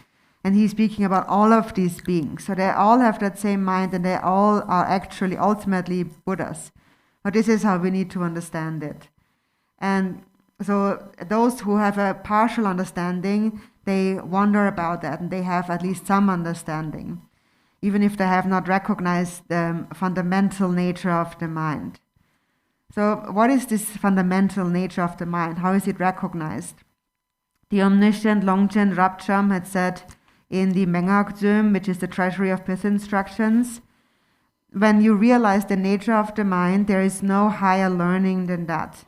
And he's speaking about all of these beings. So they all have that same mind, and they all are actually ultimately Buddhas. But this is how we need to understand it. And so those who have a partial understanding, they wonder about that, and they have at least some understanding, even if they have not recognized the fundamental nature of the mind. So what is this fundamental nature of the mind? How is it recognized? The omniscient Longchen Rabcham had said in the Mengak, which is the treasury of Pith instructions, when you realize the nature of the mind, there is no higher learning than that.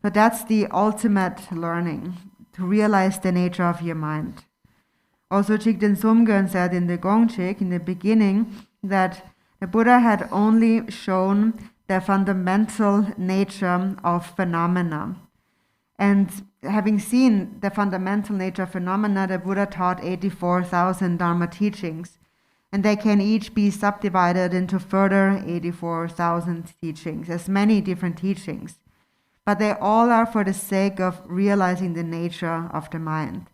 But that's the ultimate learning, to realize the nature of your mind. Also, Jigten Sumgön said in the Gongchik, in the beginning, that the Buddha had only shown the fundamental nature of phenomena. And having seen the fundamental nature of phenomena, the Buddha taught 84,000 Dharma teachings. And they can each be subdivided into further 84,000 teachings, as many different teachings. But they all are for the sake of realizing the nature of the mind,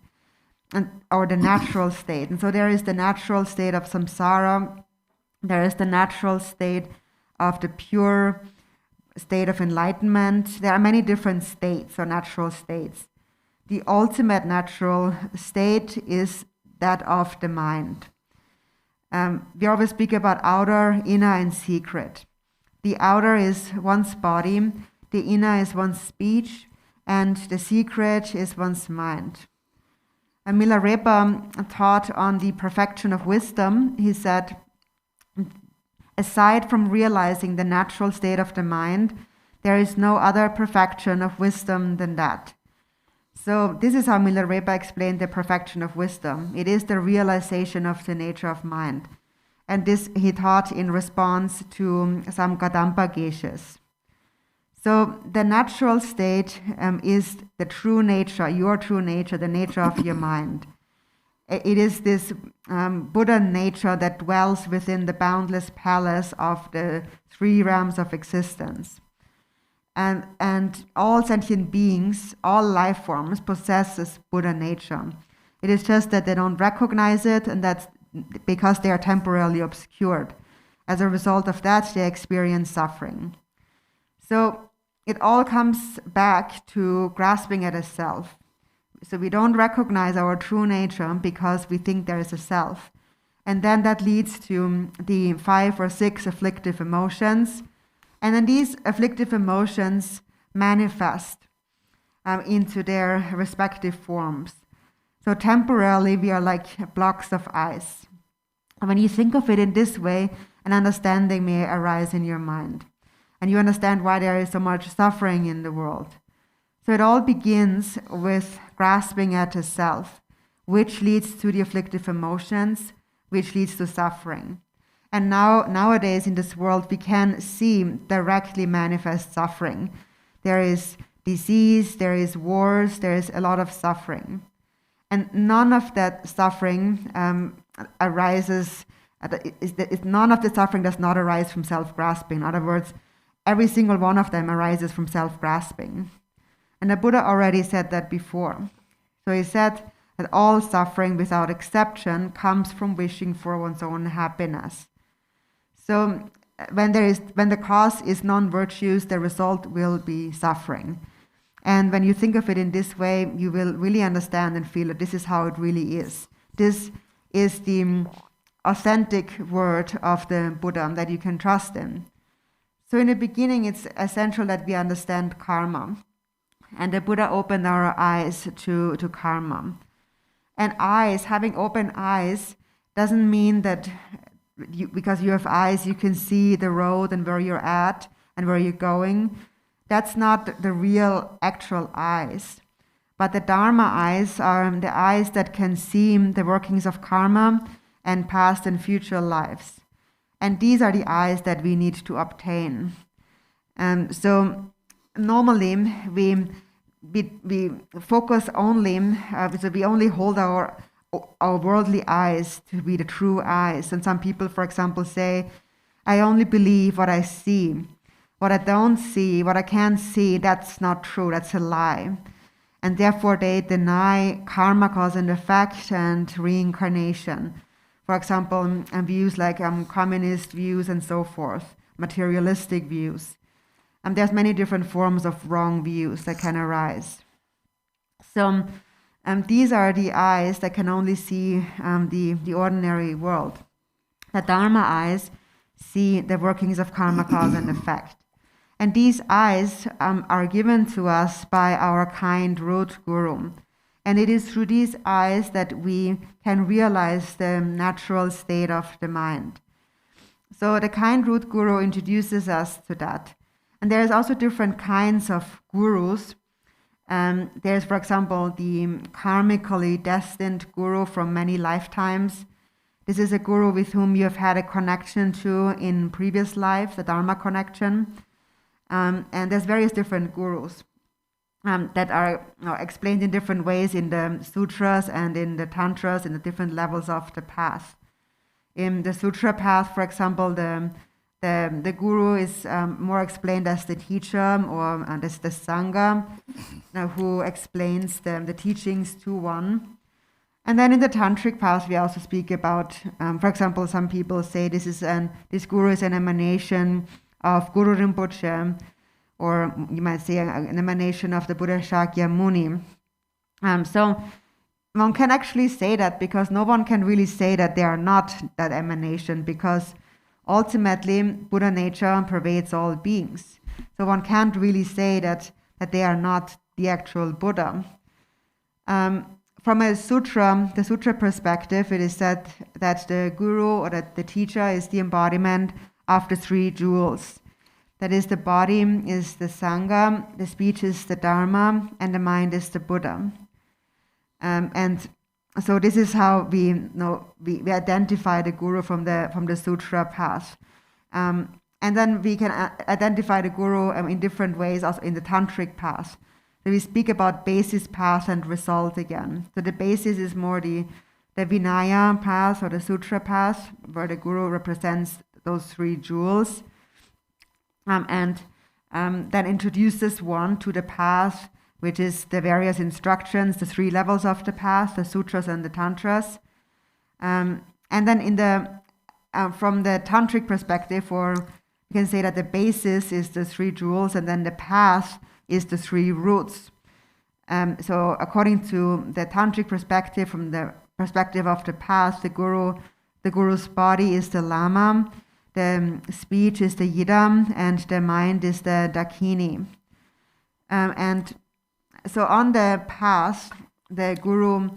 or the natural state. And so there is the natural state of samsara, there is the natural state of the pure state of enlightenment. There are many different states or natural states. The ultimate natural state is that of the mind. We always speak about outer, inner, and secret. The outer is one's body, the inner is one's speech, and the secret is one's mind. Milarepa taught on the perfection of wisdom. He said, aside from realizing the natural state of the mind, there is no other perfection of wisdom than that. So this is how Milarepa explained the perfection of wisdom. It is the realization of the nature of mind. And this he taught in response to some Kadampa geshes. So the natural state is the true nature, your true nature, the nature of your mind. It is this Buddha nature that dwells within the boundless palace of the three realms of existence. And all sentient beings, all life forms possess this Buddha nature. It is just that they don't recognize it, and that's because they are temporarily obscured. As a result of that, they experience suffering. So it all comes back to grasping at a self. So we don't recognize our true nature because we think there is a self. And then that leads to the 5 or 6 afflictive emotions. And then these afflictive emotions manifest into their respective forms. So temporarily we are like blocks of ice. And when you think of it in this way, an understanding may arise in your mind. And you understand why there is so much suffering in the world. So it all begins with grasping at a self, which leads to the afflictive emotions, which leads to suffering. And nowadays in this world, we can see directly manifest suffering. There is disease, there is wars, there is a lot of suffering. And none of that suffering arises, none of the suffering does not arise from self-grasping. In other words, every single one of them arises from self-grasping. And the Buddha already said that before. So he said that all suffering without exception comes from wishing for one's own happiness. So when the cause is non-virtuous, the result will be suffering. And when you think of it in this way, you will really understand and feel that this is how it really is. This is the authentic word of the Buddha that you can trust in. So in the beginning, it's essential that we understand karma. And the Buddha opened our eyes to karma. And having open eyes doesn't mean that because you have eyes, you can see the road and where you're at and where you're going. That's not the real, actual eyes. But the Dharma eyes are the eyes that can see the workings of karma and past and future lives. And these are the eyes that we need to obtain. So normally we focus only, so we only hold our worldly eyes to be the true eyes. And some people, for example, say, I only believe what I see. What I don't see, what I can't see, that's not true, that's a lie. And therefore they deny karma, cause and effect, and reincarnation. For example, views like communist views and so forth, materialistic views. And there's many different forms of wrong views that can arise. So these are the eyes that can only see the ordinary world. The Dharma eyes see the workings of karma, cause and effect. And these eyes are given to us by our kind root guru. And it is through these eyes that we can realize the natural state of the mind. So the kind root guru introduces us to that. And there's also different kinds of gurus. There's, for example, the karmically destined guru from many lifetimes. This is a guru with whom you have had a connection to in previous life, the Dharma connection. And there's various different gurus that are explained in different ways in the sutras and in the tantras, in the different levels of the path. In the sutra path, for example, the guru is more explained as the teacher or as the sangha, who explains the teachings to one. And then in the tantric path, we also speak about, for example, some people say this guru is an emanation of Guru Rinpoche, or you might say an emanation of the Buddha Shakyamuni. So one can actually say that because no one can really say that they are not that emanation, because ultimately Buddha nature pervades all beings. So one can't really say that they are not the actual Buddha. from a sutra, the sutra perspective, it is said that the guru or that the teacher is the embodiment of the three jewels. That is, the body is the Sangha, the speech is the Dharma, and the mind is the Buddha. And so this is how we identify the guru from the sutra path. And then we can identify the guru in different ways, also in the tantric path. So we speak about basis, path, and result again. So the basis is more the Vinaya path or the sutra path, where the guru represents those three jewels, and then introduces one to the path, which is the various instructions, the three levels of the path, the sutras and the tantras. And then from the tantric perspective, or you can say that the basis is the three jewels, and then the path is the three roots. So according to the tantric perspective, from the perspective of the path, the guru's body is the Lama, the speech is the Yidam, and the mind is the Dakini. And so on the path, the guru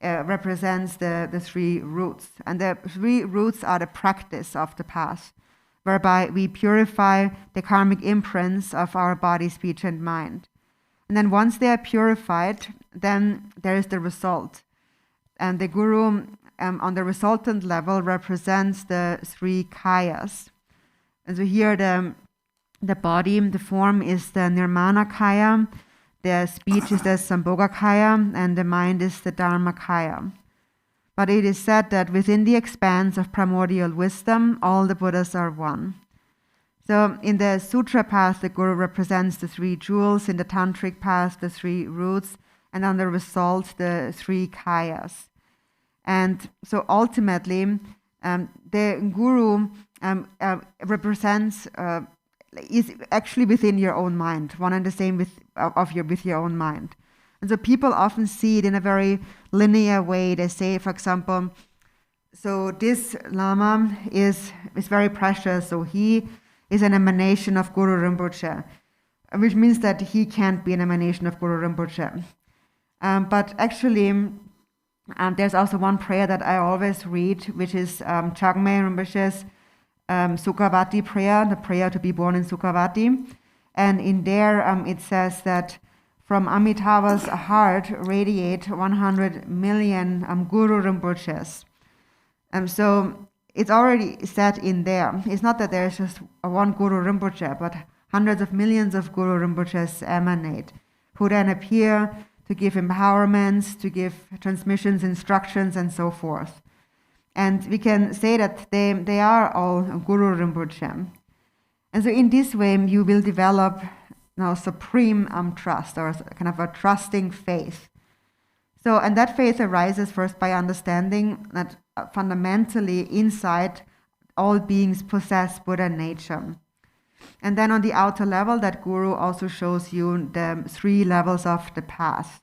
represents the three roots. And the three roots are the practice of the path, whereby we purify the karmic imprints of our body, speech, and mind. And then once they are purified, then there is the result. And the guru, on the resultant level, represents the three kayas. And so here the body, the form is the nirmana kaya, the speech is the sambhoga kaya, and the mind is the dharma kaya. But it is said that within the expanse of primordial wisdom, all the Buddhas are one. So in the sutra path, the guru represents the three jewels, in the tantric path, the three roots, and on the result, the three kayas. And so ultimately, the guru represents, is actually within your own mind, one and the same with your own mind. And so people often see it in a very linear way. They say, for example, so this Lama is very precious, so he is an emanation of Guru Rinpoche, which means that he can't be an emanation of Guru Rinpoche. But actually, there's also one prayer that I always read, which is Chagme Rinpoche's Sukhavati prayer, the prayer to be born in Sukhavati. And in there it says that from Amitabha's heart radiate 100 million Guru Rinpoches. So it's already said in there. It's not that there's just one Guru Rinpoche, but hundreds of millions of Guru Rinpoches emanate, who then appear to give empowerments, to give transmissions, instructions, and so forth. And we can say that they are all Guru Rinpoche. And so in this way, you will develop now supreme trust, or kind of a trusting faith. So, and that faith arises first by understanding that fundamentally inside all beings possess Buddha nature. And then on the outer level, that guru also shows you the three levels of the path.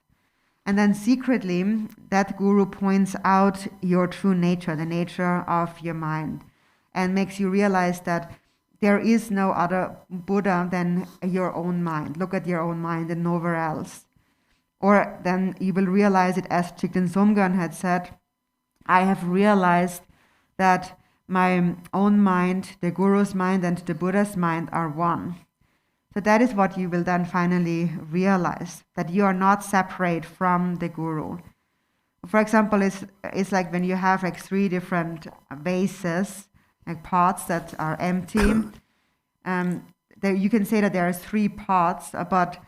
And then secretly, that guru points out your true nature, the nature of your mind, and makes you realize that there is no other Buddha than your own mind. Look at your own mind and nowhere else. Or then you will realize it, as Chikden Somgan had said, I have realized that my own mind, the Guru's mind, and the Buddha's mind are one. So that is what you will then finally realize, that you are not separate from the Guru. For example, it's like when you have like three different vases, like pots that are empty. You can say that there are three pots, but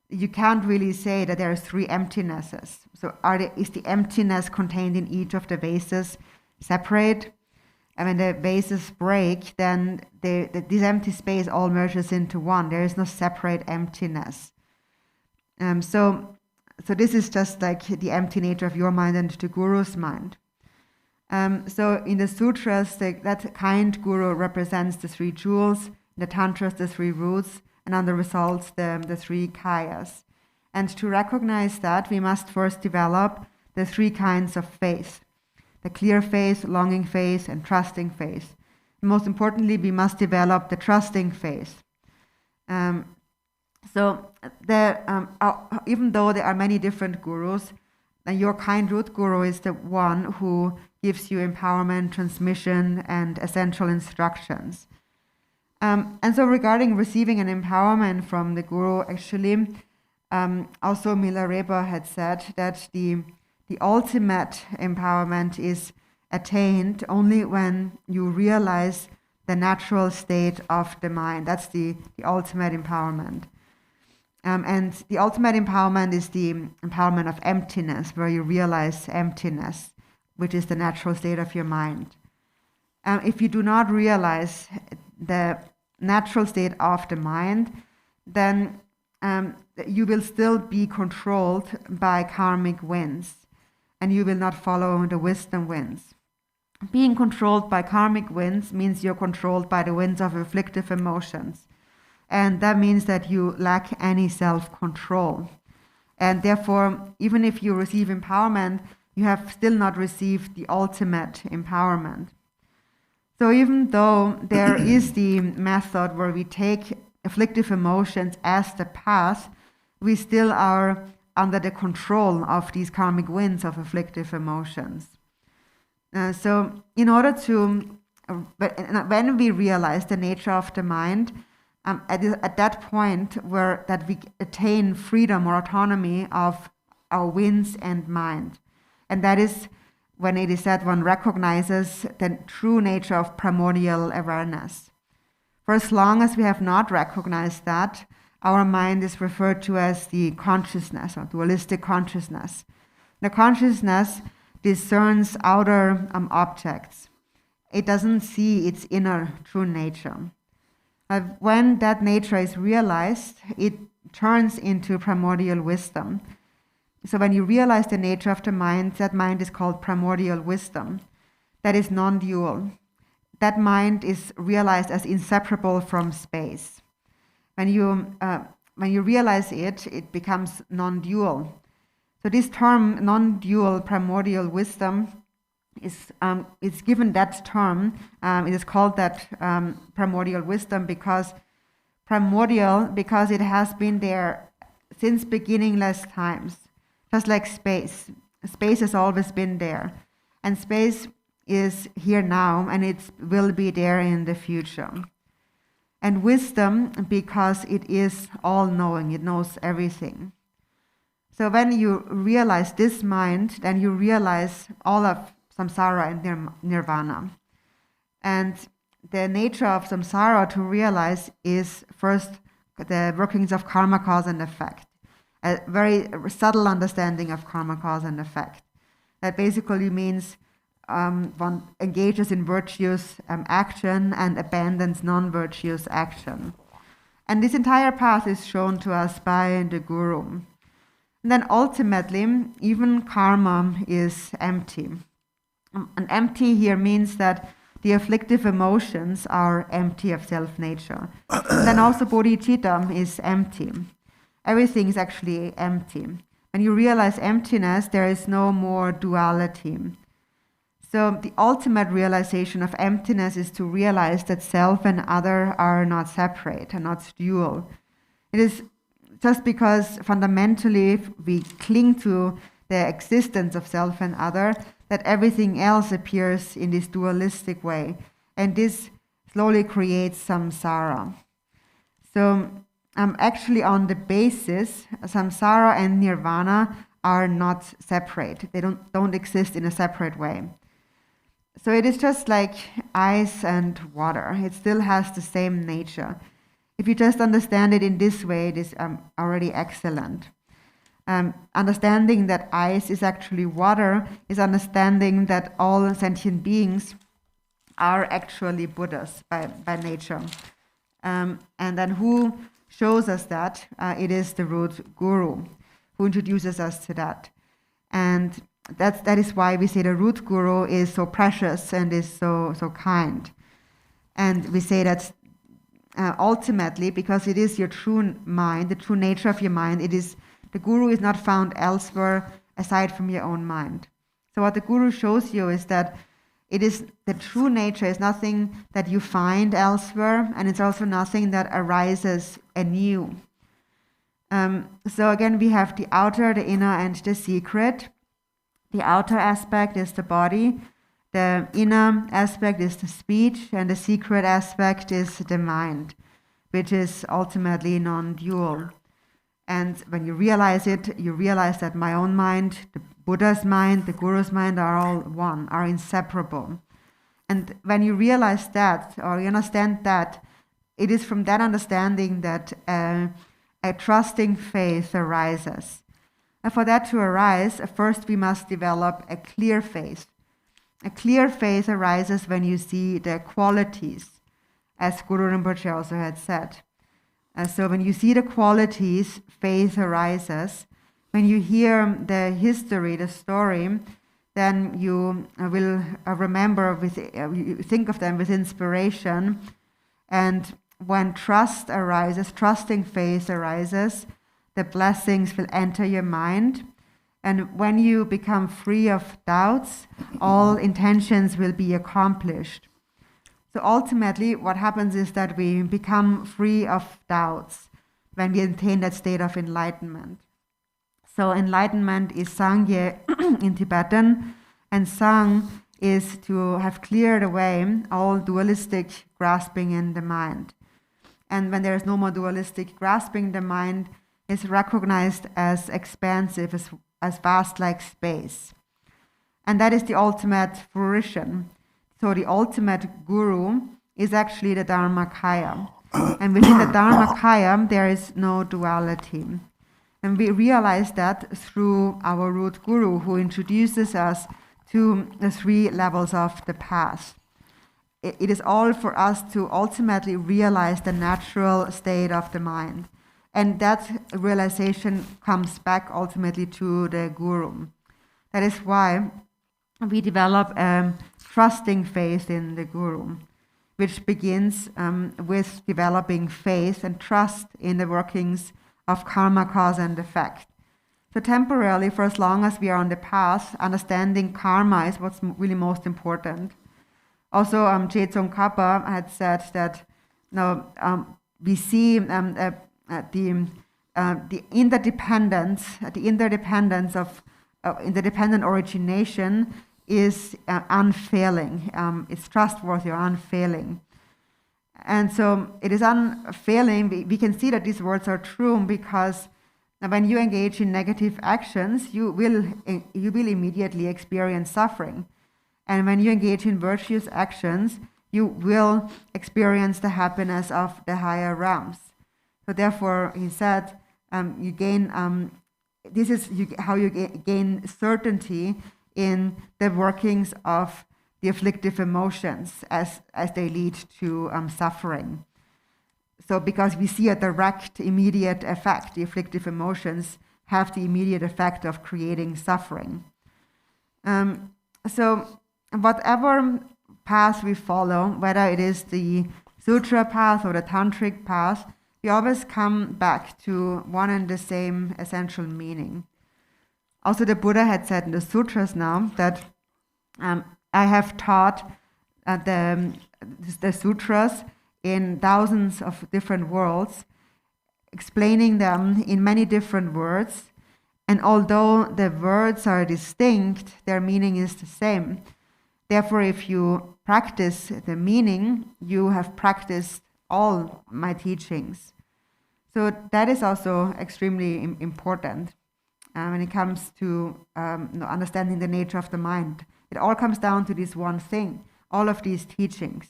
you can't really say that there are three emptinesses. So is the emptiness contained in each of the vases separate? And when the vases break, then this empty space all merges into one. There is no separate emptiness. So this is just like the empty nature of your mind and the Guru's mind. So in the sutras, that kind Guru represents the three jewels, the tantras, the three roots, and on the results, the three kayas. And to recognize that, we must first develop the three kinds of faith: the clear faith, longing faith, and trusting faith. And most importantly, we must develop the trusting faith. So even though there are many different gurus, then your kind root guru is the one who gives you empowerment, transmission, and essential instructions. And so regarding receiving an empowerment from the guru, actually, also Milarepa had said that the ultimate empowerment is attained only when you realize the natural state of the mind. That's the ultimate empowerment. And the ultimate empowerment is the empowerment of emptiness, where you realize emptiness, which is the natural state of your mind. If you do not realize the natural state of the mind, then you will still be controlled by karmic winds, and you will not follow the wisdom winds. Being controlled by karmic winds means you're controlled by the winds of afflictive emotions. And that means that you lack any self-control. And therefore, even if you receive empowerment, you have still not received the ultimate empowerment. So even though there is the method where we take afflictive emotions as the path, we still are under the control of these karmic winds of afflictive emotions. So in order to, when we realize the nature of the mind, at that point that we attain freedom or autonomy of our winds and mind. And that is when it is said one recognizes the true nature of primordial awareness. For as long as we have not recognized that, our mind is referred to as the consciousness or dualistic consciousness. The consciousness discerns outer objects. It doesn't see its inner true nature. When that nature is realized, it turns into primordial wisdom. So when you realize the nature of the mind, that mind is called primordial wisdom. That is non-dual. That mind is realized as inseparable from space. When you realize it, it becomes non-dual. So this term, non-dual primordial wisdom, is given that term. It is called that primordial wisdom because it has been there since beginningless times. Just like space. Space has always been there. And space is here now, and it will be there in the future. And wisdom, because it is all-knowing, it knows everything. So when you realize this mind, then you realize all of samsara and nirvana. And the nature of samsara to realize is first the workings of karma, cause and effect. A very subtle understanding of karma, cause and effect. That basically means one engages in virtuous action and abandons non-virtuous action. And this entire path is shown to us by the guru. And then ultimately, even karma is empty. And empty here means that the afflictive emotions are empty of self-nature. And then also bodhicitta is empty. Everything is actually empty. When you realize emptiness, there is no more duality. So the ultimate realization of emptiness is to realize that self and other are not separate and not dual. It is just because fundamentally we cling to the existence of self and other that everything else appears in this dualistic way. And this slowly creates samsara. So actually on the basis, samsara and nirvana are not separate. They don't exist in a separate way. So it is just like ice and water. It still has the same nature. If you just understand it in this way, it is already excellent. Understanding that ice is actually water is understanding that all sentient beings are actually Buddhas by nature. And then who shows us that? It is the root guru who introduces us to that. And that is why we say the root guru is so precious and is so kind. And we say that ultimately, because it is your true mind, the true nature of your mind, the guru is not found elsewhere aside from your own mind. So what the guru shows you is that it is the true nature is nothing that you find elsewhere, and it's also nothing that arises anew. So again, we have the outer, the inner, and the secret. The outer aspect is the body, the inner aspect is the speech, and the secret aspect is the mind, which is ultimately non-dual. And when you realize it, you realize that my own mind, the Buddha's mind, the Guru's mind are all one, are inseparable. And when you realize that, or you understand that, it is from that understanding that a trusting faith arises. And for that to arise, first we must develop a clear faith. A clear faith arises when you see the qualities, as Guru Rinpoche also had said. So when you see the qualities, faith arises. When you hear the history, the story, then you will remember, you think of them with inspiration. And when trust arises, trusting faith arises, the blessings will enter your mind. And when you become free of doubts, all intentions will be accomplished. So ultimately, what happens is that we become free of doubts when we attain that state of enlightenment. So enlightenment is Sangye in Tibetan, and Sang is to have cleared away all dualistic grasping in the mind. And when there is no more dualistic grasping, the mind is recognized as expansive, as vast like space. And that is the ultimate fruition. So the ultimate guru is actually the Dharmakaya. And within the Dharmakaya, there is no duality. And we realize that through our root guru, who introduces us to the 3 levels of the path. It is all for us to ultimately realize the natural state of the mind. And that realization comes back ultimately to the guru. That is why we develop a trusting faith in the guru, which begins with developing faith and trust in the workings of karma, cause and effect. So temporarily, for as long as we are on the path, understanding karma is what's really most important. Also, Jetsong Kappa had said that we see the interdependence of interdependent origination is unfailing. It's trustworthy or unfailing. And so it is unfailing. We can see that these words are true because when you engage in negative actions, you will immediately experience suffering. And when you engage in virtuous actions, you will experience the happiness of the higher realms. So therefore, he said, you gain. How you gain certainty in the workings of the afflictive emotions as they lead to suffering. So because we see a direct, immediate effect, the afflictive emotions have the immediate effect of creating suffering. So whatever path we follow, whether it is the sutra path or the tantric path, we always come back to one and the same essential meaning. Also, the Buddha had said in the sutras now that I have taught the sutras in thousands of different worlds, explaining them in many different words. And although the words are distinct, their meaning is the same. Therefore, if you practice the meaning, you have practiced all my teachings. So that is also extremely important when it comes to understanding the nature of the mind. It all comes down to this one thing, all of these teachings.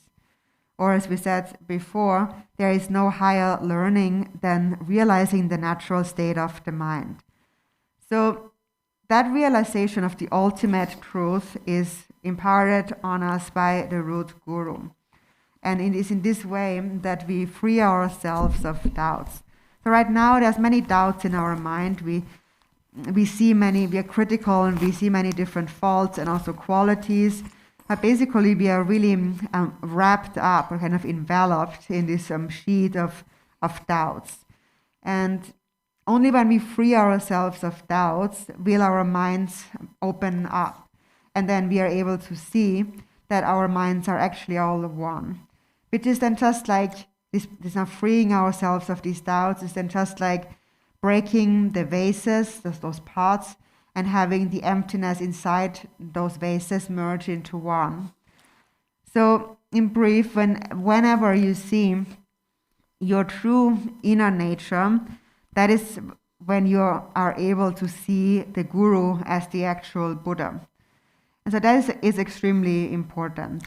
Or as we said before, there is no higher learning than realizing the natural state of the mind. So that realization of the ultimate truth is imparted on us by the root guru. And it is in this way that we free ourselves of doubts. So right now there's many doubts in our mind. We see many, we are critical and we see many different faults and also qualities. But basically we are really wrapped up or kind of enveloped in this sheet of doubts. And only when we free ourselves of doubts will our minds open up. And then we are able to see that our minds are actually all one. Which is then just like this now freeing ourselves of these doubts is then just like breaking the vases, those pots, and having the emptiness inside those vases merge into one. So in brief, whenever you see your true inner nature, that is when you are able to see the Guru as the actual Buddha. And so that is extremely important.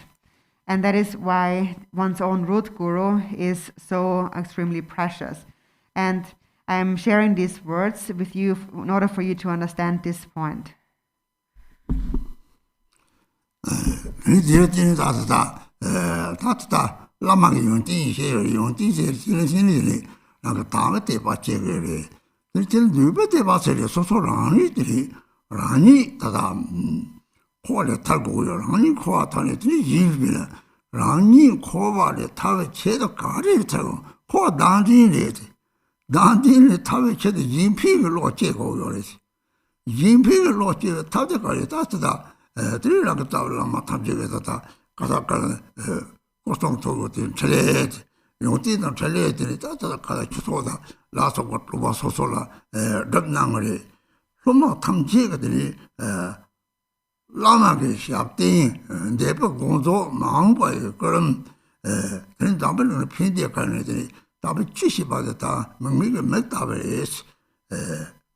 And that is why one's own root Guru is so extremely precious. And I'm sharing these words with you in order for you to understand this point. Lamas yapting depa gonzo mangpa karam then double pindia kanadi double chishi badata mamiga metaveres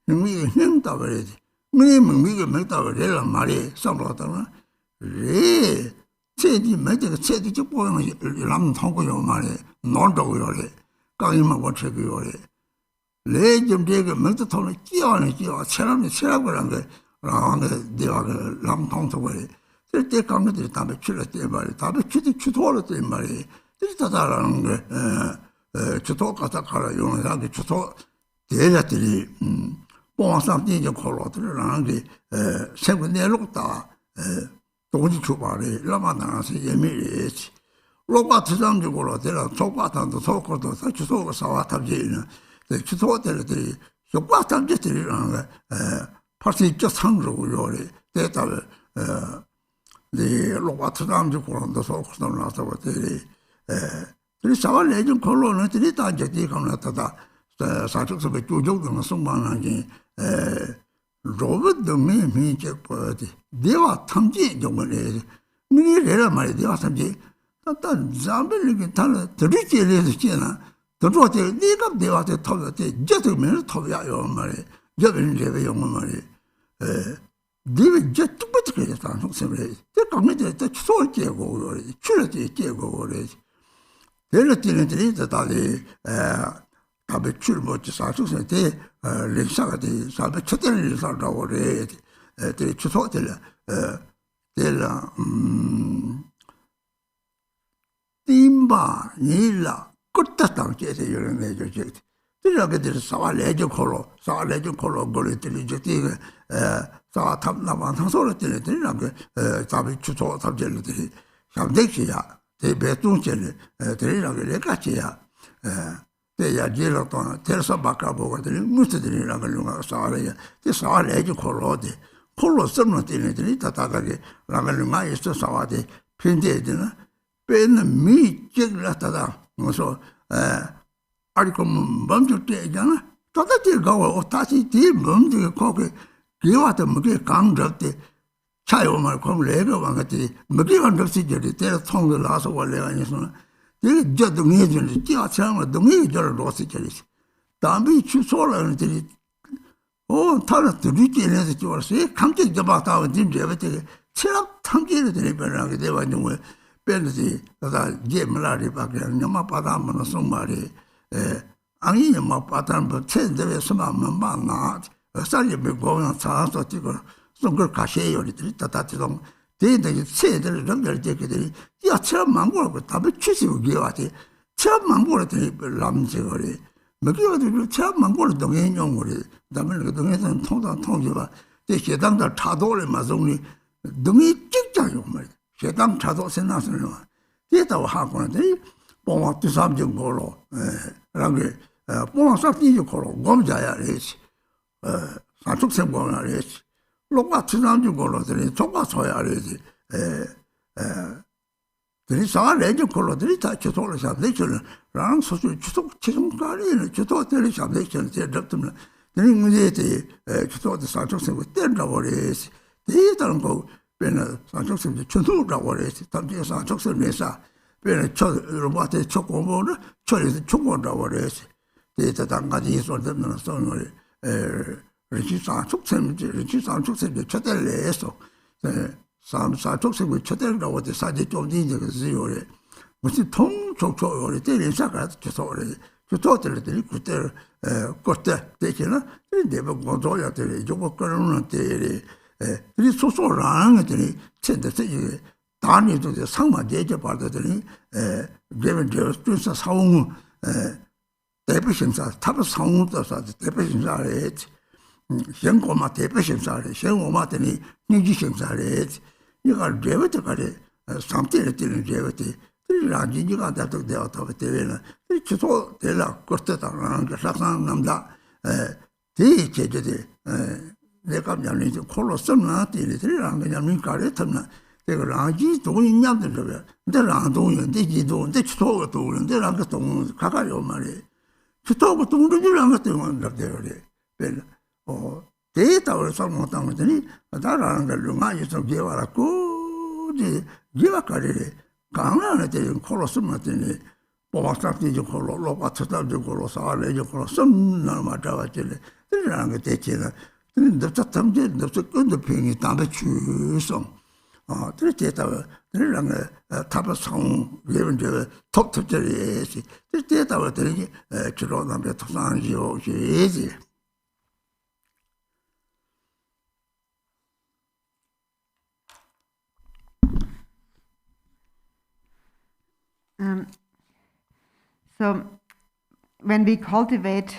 mamiga himtaveres mamiga metaverela mari samrata re chedi medic chedi chipo lam thongo yo mari non do yore kaima watche yore le jum dega meta thone kiane kia cheram cheragorange 라한테 대화가 람통통거리 그때 강들이 답에 출했대 말이 답에 추토를 말이 뜻다라는 게 추토 가다 가라 용하게 추토 대자들이 뽕상띠 좀 걸어들라는 게 세분 내려갔다 동지 주발에 라마나서 예미리지 로바트 잠주고로 내가 속바탄도 속고도 추토가 사와탑지는 추토들이 속바탄들이라는 게 벌써 저 상으로 요리 대답을 네 로바트 남주 그런데 속도 나서 버들이 그 사월 내준 걸로는 들이 다 이제 가능하다 사적서 조정도 성반하기 로봇 등이 미제 버디 대화 탐지 정말 미래라 말이 대화 탐지 또 잠들게 달 들이지를 했잖아 들어도 네가 대화에 터졌대 저들면 터야요 말이 저는 제가 영어 말이 네가 저 똑같이 그랬다 속셈을 저 강매들 저 소리고 출을 깨고 그래 내려지는들이 다들 답에 출못 사주서 때 렉사가 돼 사배 첫째를 살라고 그래 때 추소들 데라 팀바 닐라 끝다 게서 이런 내죠 이렇게 될 사활내적 콜로 거리들이 저기 사 탑나만 상소를 들으라고 답이 추소 답절들이 상대기야 대배통절 들으라고 내가지야 대야 제로도 ter서 바꿔보거든요 무슨들이라고 그러는 사활이야 이 사활내적 콜로 쓰는 데들이 다다가게 라가를 많이 써 사와데 핀데드나 빼는 미적라다다 무슨 아리고 멈출 때 있잖아. 또다시 가고 다시 뒤 멈추게 거기 기와도 무게 강적 때 차요 말 그럼 내가 와가지고 무게 강적 시절에 때려 통을 나서 원래 아니서 이게 저 동네 좀 뛰어차면 동네 저를 놓았을 때 담비 추소라는 들이 타는 들이지내서 좋았어요. 감정 잡았다 진짜 되게 체력 탐지를 되려고 되와 좀 벨지 다 제물아리 밖에 너무 받아면 송말이 아니 뭐 받아는 뭐 체대에 서만 만나 살이 배고나 차서 찍어 송걸 가셔요. 이들이 다다지동 대대지 체대를 연결되게 야처럼 망고라고 답을 취시고 기와지 처럼 망고를 되게 남지거리 먹이어도 처럼 망고를 동행용 거리 그다음에 그 동에서는 통지와 대시 당들 차도를 마송이 등이 찍자요 말 세당 차도 생각하는 거 대다고 하고는 뽕아 두삼정 걸로 그런게 뽕아 싹디죠 걸로 검자야 레시 사축생 보나 레시 로가 두삼정 걸로들이 조가 소야 레시 들이 사 레지 걸로들이 다 주소를 잡내주는 랑 소수 주소 지금까지는 주소 들이 잡내주는 제 잡으면 Then we did the Sanchok with their Davares. They don't go when a Sanchok the Chuntu Davares, Tanti Sanchok Mesa, when a Robate Choco, Choice Choco Davares. They Tangadi or them son. Richie Sanchok the Chateleso. Some Sanchok with Chatel over the side of the Zero. Which is Tong Choco or the Sagat, just already. To totally could Costa taken, they never go to the Joker. It is so wrong at the Tend Tani to the summer data part of the given the home depressions are type of sound of the depressions are it. Shengoma depressions are Shengoma musicians are it. You got gravity, something that didn't gravity. You got that of the out of the it's all de la Costa Namda. They cheated they come down into Colosseum, not in the three Yamin Caretamna. They were Raji doing Yamda. They're not doing, they do, they talk to, and they're not going to Kakayo Mari. To talk to the Rangaton of their or they tower some down with any, but that anger Lumai to give a good give a career. Gana te Colosseum at any Bomastrati Jocolo, Lopata Jocolo, Sale Jocolo, some Namatavachile, the Rangatina, the Tatam did the second penny Tabachu song. The theatre, the Ranga Tapa song given to the top to the theatre with the Chirona Betosanjo, easy. So when we cultivate,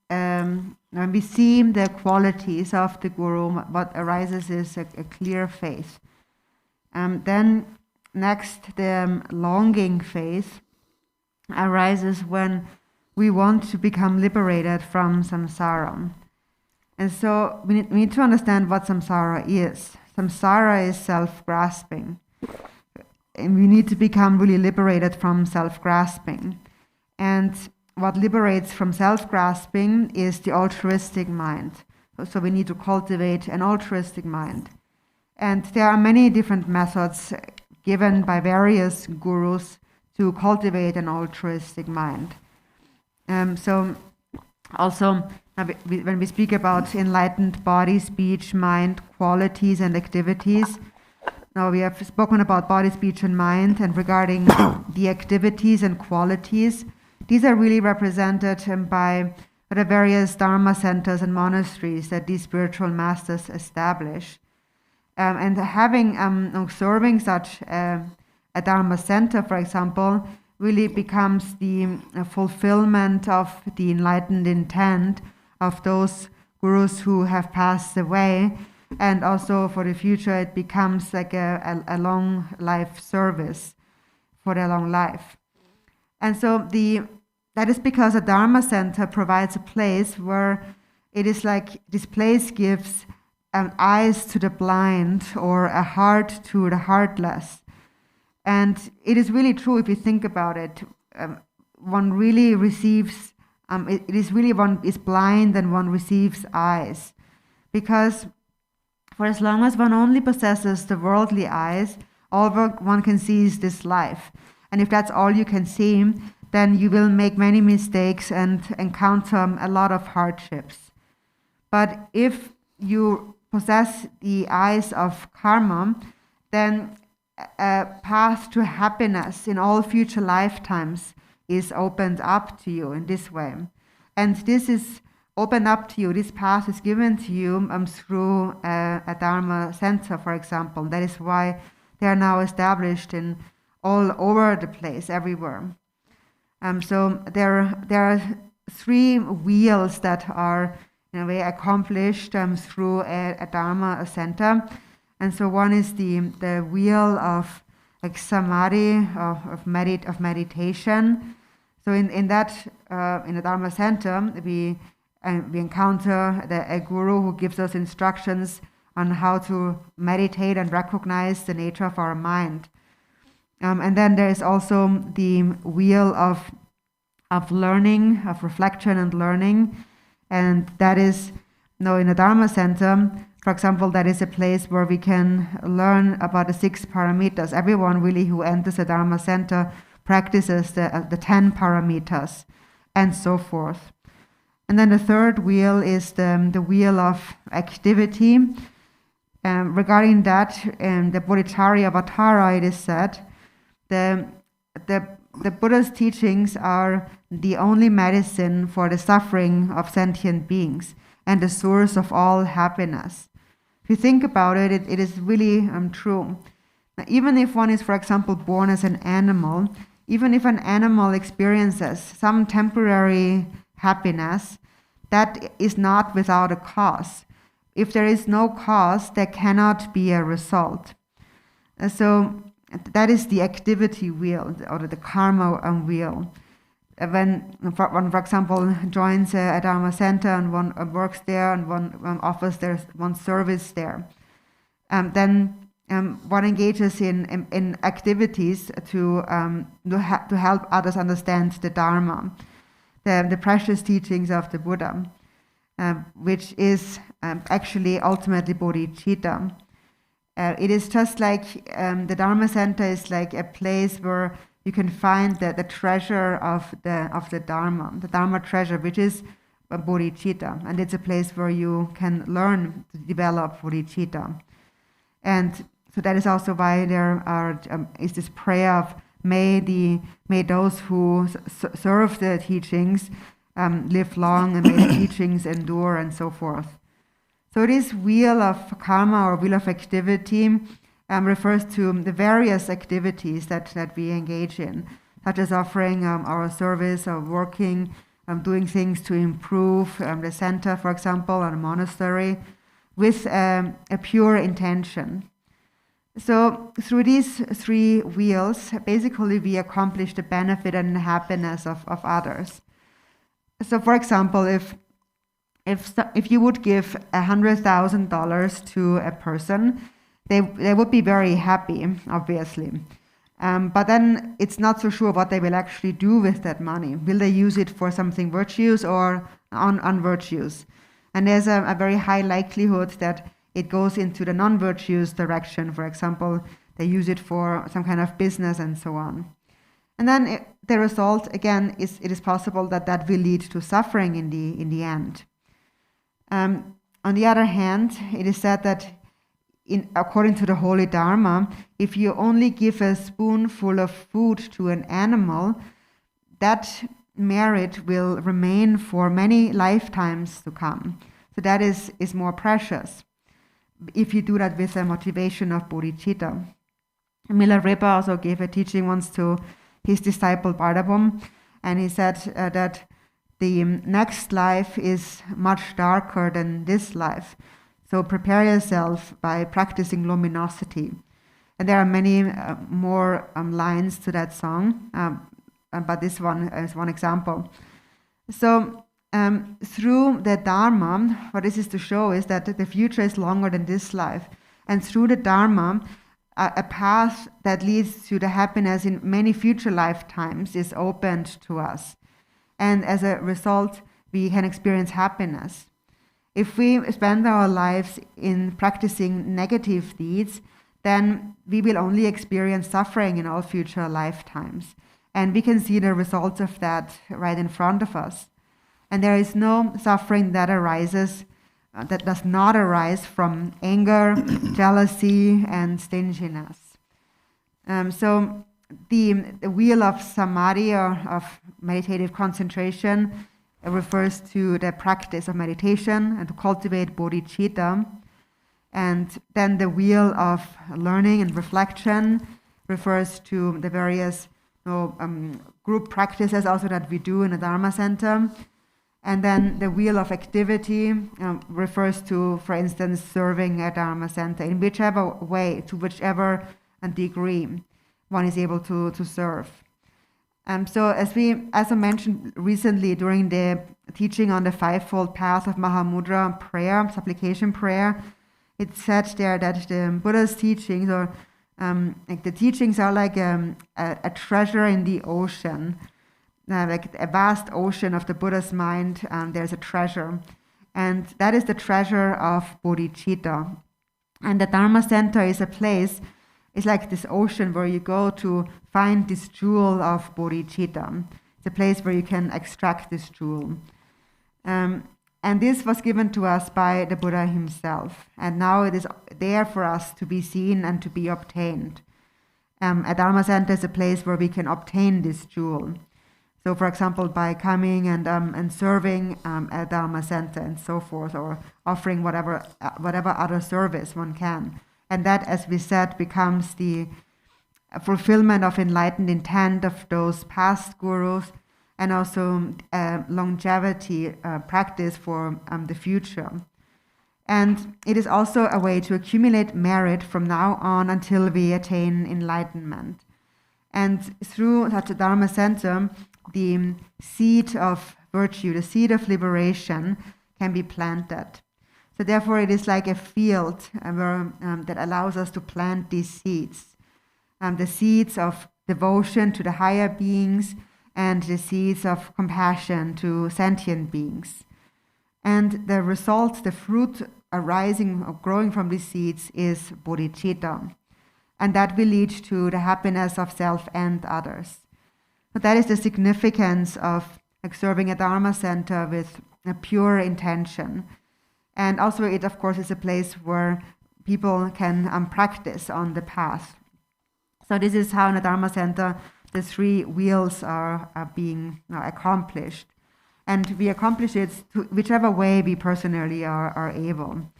when we see the qualities of the Guru, what arises is a clear faith. Then next, the longing phase arises when we want to become liberated from samsara. And so we need to understand what samsara is. Samsara is self-grasping. And we need to become really liberated from self-grasping. And what liberates from self-grasping is the altruistic mind. So we need to cultivate an altruistic mind. And there are many different methods given by various gurus to cultivate an altruistic mind. So also, when we speak about enlightened body, speech, mind, qualities, and activities, now we have spoken about body, speech, and mind, and regarding the activities and qualities, these are really represented by the various Dharma centers and monasteries that these spiritual masters establish. And having, observing such a Dharma center, for example, really becomes the fulfillment of the enlightened intent of those gurus who have passed away. And also for the future, it becomes like a long life service for their long life. And so that is because a Dharma center provides a place where it is like this place gives eyes to the blind or a heart to the heartless. And it is really true if you think about it. One really receives, it is really one is blind and one receives eyes. Because for as long as one only possesses the worldly eyes, all one can see is this life. And if that's all you can see, then you will make many mistakes and encounter a lot of hardships. But if you possess the eyes of karma, then a path to happiness in all future lifetimes is opened up to you in this way. And this is opened up to you, this path is given to you through a Dharma center, for example. That is why they are now established in all over the place, everywhere. So there are three wheels that are in a way accomplished through a Dharma center. And so one is the wheel of like samadhi, of meditation. So in the Dharma center, we encounter a guru who gives us instructions on how to meditate and recognize the nature of our mind. And then there is also the wheel of learning, of reflection and learning. And that is, in a Dharma center, for example, that is a place where we can learn about the 6 parameters. Everyone really who enters a Dharma center practices the 10 parameters and so forth. And then the third wheel is the wheel of activity. Regarding that, the Bodhichitta, it is said, the Buddha's teachings are the only medicine for the suffering of sentient beings and the source of all happiness. If you think about it, it is really true. Now, even if one is, for example, born as an animal, even if an animal experiences some temporary happiness, that is not without a cause. If there is no cause, there cannot be a result. So that is the activity wheel, or the karma wheel. When, for example, joins a Dharma center and one works there and one offers one service there, then one engages in activities to help others understand the Dharma, the precious teachings of the Buddha, which is actually ultimately Bodhichitta. It is just like the Dharma center is like a place where you can find the treasure of the Dharma treasure, which is Bodhichitta, and it's a place where you can learn to develop Bodhichitta. And so that is also why there is this prayer of may those who serve the teachings live long, and may the teachings endure, and so forth. So this wheel of karma, or wheel of activity, refers to the various activities that we engage in, such as offering our service, or working, doing things to improve the center, for example, or a monastery, with a pure intention. So through these 3 wheels, basically we accomplish the benefit and happiness of others. So for example, if you would give $100,000 to a person, they would be very happy, obviously. But then it's not so sure what they will actually do with that money. Will they use it for something virtuous or unvirtuous? And there's a very high likelihood that it goes into the non-virtuous direction. For example, they use it for some kind of business and so on. And then the result, again, is it is possible that will lead to suffering in the end. On the other hand, it is said that according to the Holy Dharma, if you only give a spoonful of food to an animal, that merit will remain for many lifetimes to come. So that is more precious if you do that with a motivation of bodhicitta. Milarepa also gave a teaching once to his disciple Bardabum, and he said that the next life is much darker than this life. So prepare yourself by practicing luminosity. And there are many more lines to that song, but this one is one example. So through the Dharma, what this is to show is that the future is longer than this life. And through the Dharma, a path that leads to the happiness in many future lifetimes is opened to us. And as a result, we can experience happiness. If we spend our lives in practicing negative deeds, then we will only experience suffering in all future lifetimes. And we can see the results of that right in front of us. And there is no suffering that arises, that does not arise from anger, jealousy, and stinginess. So the wheel of samadhi, or of meditative concentration, refers to the practice of meditation and to cultivate bodhicitta. And then the wheel of learning and reflection refers to the various group practices also that we do in a Dharma center. And then the wheel of activity refers to, for instance, serving a Dharma center in whichever way, to whichever degree one is able to serve. So as I mentioned recently during the teaching on the fivefold path of Mahamudra prayer, supplication prayer, it said there that the Buddha's teachings, or the teachings are like a treasure in the ocean. like a vast ocean of the Buddha's mind, there's a treasure. And that is the treasure of Bodhichitta. And the Dharma Center is a place, it's like this ocean where you go to find this jewel of Bodhichitta. It's a place where you can extract this jewel. And this was given to us by the Buddha himself. And now it is there for us to be seen and to be obtained. A Dharma Center is a place where we can obtain this jewel. So, for example, by coming and serving a Dharma Center and so forth, or offering whatever other service one can. And that, as we said, becomes the fulfillment of enlightened intent of those past gurus, and also longevity practice for the future. And it is also a way to accumulate merit from now on until we attain enlightenment. And through such a Dharma Center, the seed of virtue, the seed of liberation, can be planted. So therefore it is like a field that allows us to plant these seeds. The seeds of devotion to the higher beings, and the seeds of compassion to sentient beings. And the result, the fruit arising or growing from these seeds, is bodhicitta. And that will lead to the happiness of self and others. But that is the significance of serving a Dharma Center with a pure intention. And also it, of course, is a place where people can practice on the path. So this is how in a Dharma Center the three wheels are being accomplished. And we accomplish it whichever way we personally are able.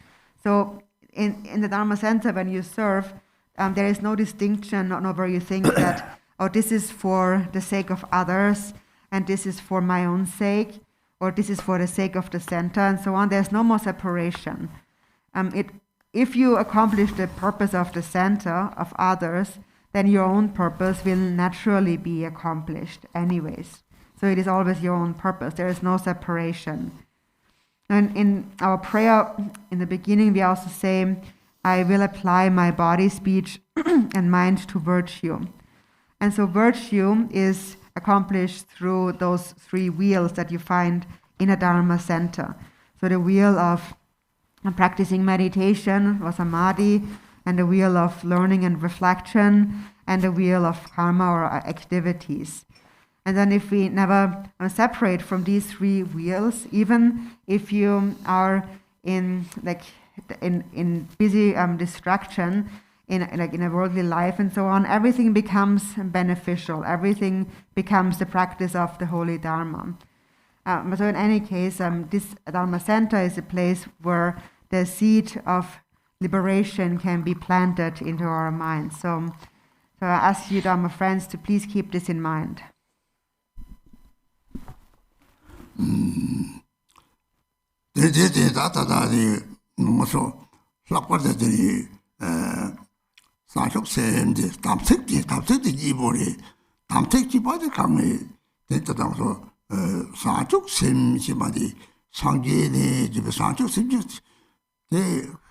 So in the Dharma Center, when you serve, there is no distinction where you think that, oh, this is for the sake of others, and this is for my own sake, or this is for the sake of the center, and so on. There's no more separation. If you accomplish the purpose of the center, of others, then your own purpose will naturally be accomplished anyways. So it is always your own purpose. There is no separation. And in our prayer, in the beginning, we also say, I will apply my body, speech, and mind to virtue. And so virtue is accomplished through those three wheels that you find in a Dharma Center. So the wheel of practicing meditation, or samadhi, and the wheel of learning and reflection, and the wheel of karma or activities. And then if we never separate from these three wheels, even if you are in busy distraction, in a worldly life and so on, everything becomes beneficial. Everything becomes the practice of the holy Dharma. So in any case, this Dharma Center is a place where the seed of liberation can be planted into our minds. So I ask you, Dharma friends, to please keep this in mind.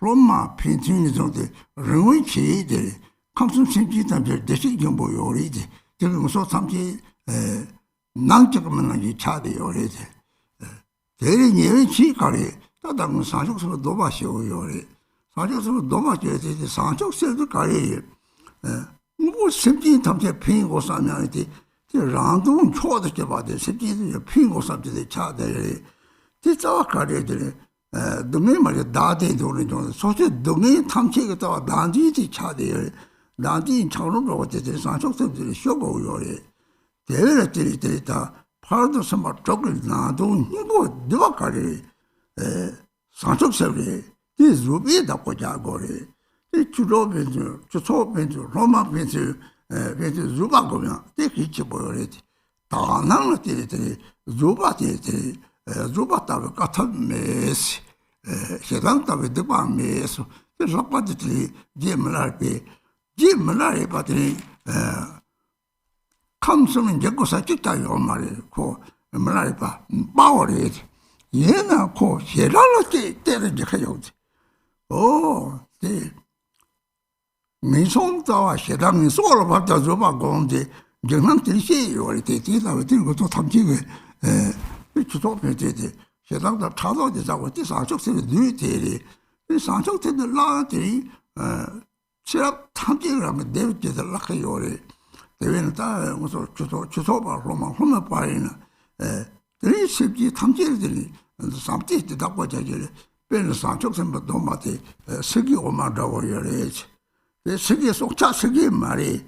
Roma painting the ruin key, comes from simply the decision boy already. There was something non-Jacoman Chadi already. There is near Chicari, that I'm Sanjos of Doma show you. Sanjos of Doma, the Sanjos said the career. More simply, something ping or something. The random choice about the simply ping or something the Chadi. This our career. The memory Dadi doing so the main time check it out, Dandi Chadi, Dandi in Charo, what it is, and so the show you. The part of some chocolate now don't you go, Devakari, Sancho Sevre, this Ruby da Pojagore, the Chudo to soap into Roma pencil, with Zubagovia, take each boy. Tanan, Zubati. Zubata got a mess. She don't have a deba mess. There's a particularly Jim Malari, but comes from Jacosachita, your Mary, called Malaripa, Power it. Yena called Sheralati, Terry. Oh, the Maison Tower, she done is all about the Zuba Gondi, 정상들이 시요리 대대다 되고 또 탐지게 주도표 되대 세상다 차도지 자고 뒤상적세를 누이들이 이 상적들 라들이 시합 탐지를 하면 내려지들 라카요리 대회는 다 무슨 주소바 로마 홈에 빠이나 들이 쉽지 탐지들이 삼티도 답고 저기 변 상적선부 도마티 세계 오마다고 요래지 세계 속자 세계 말이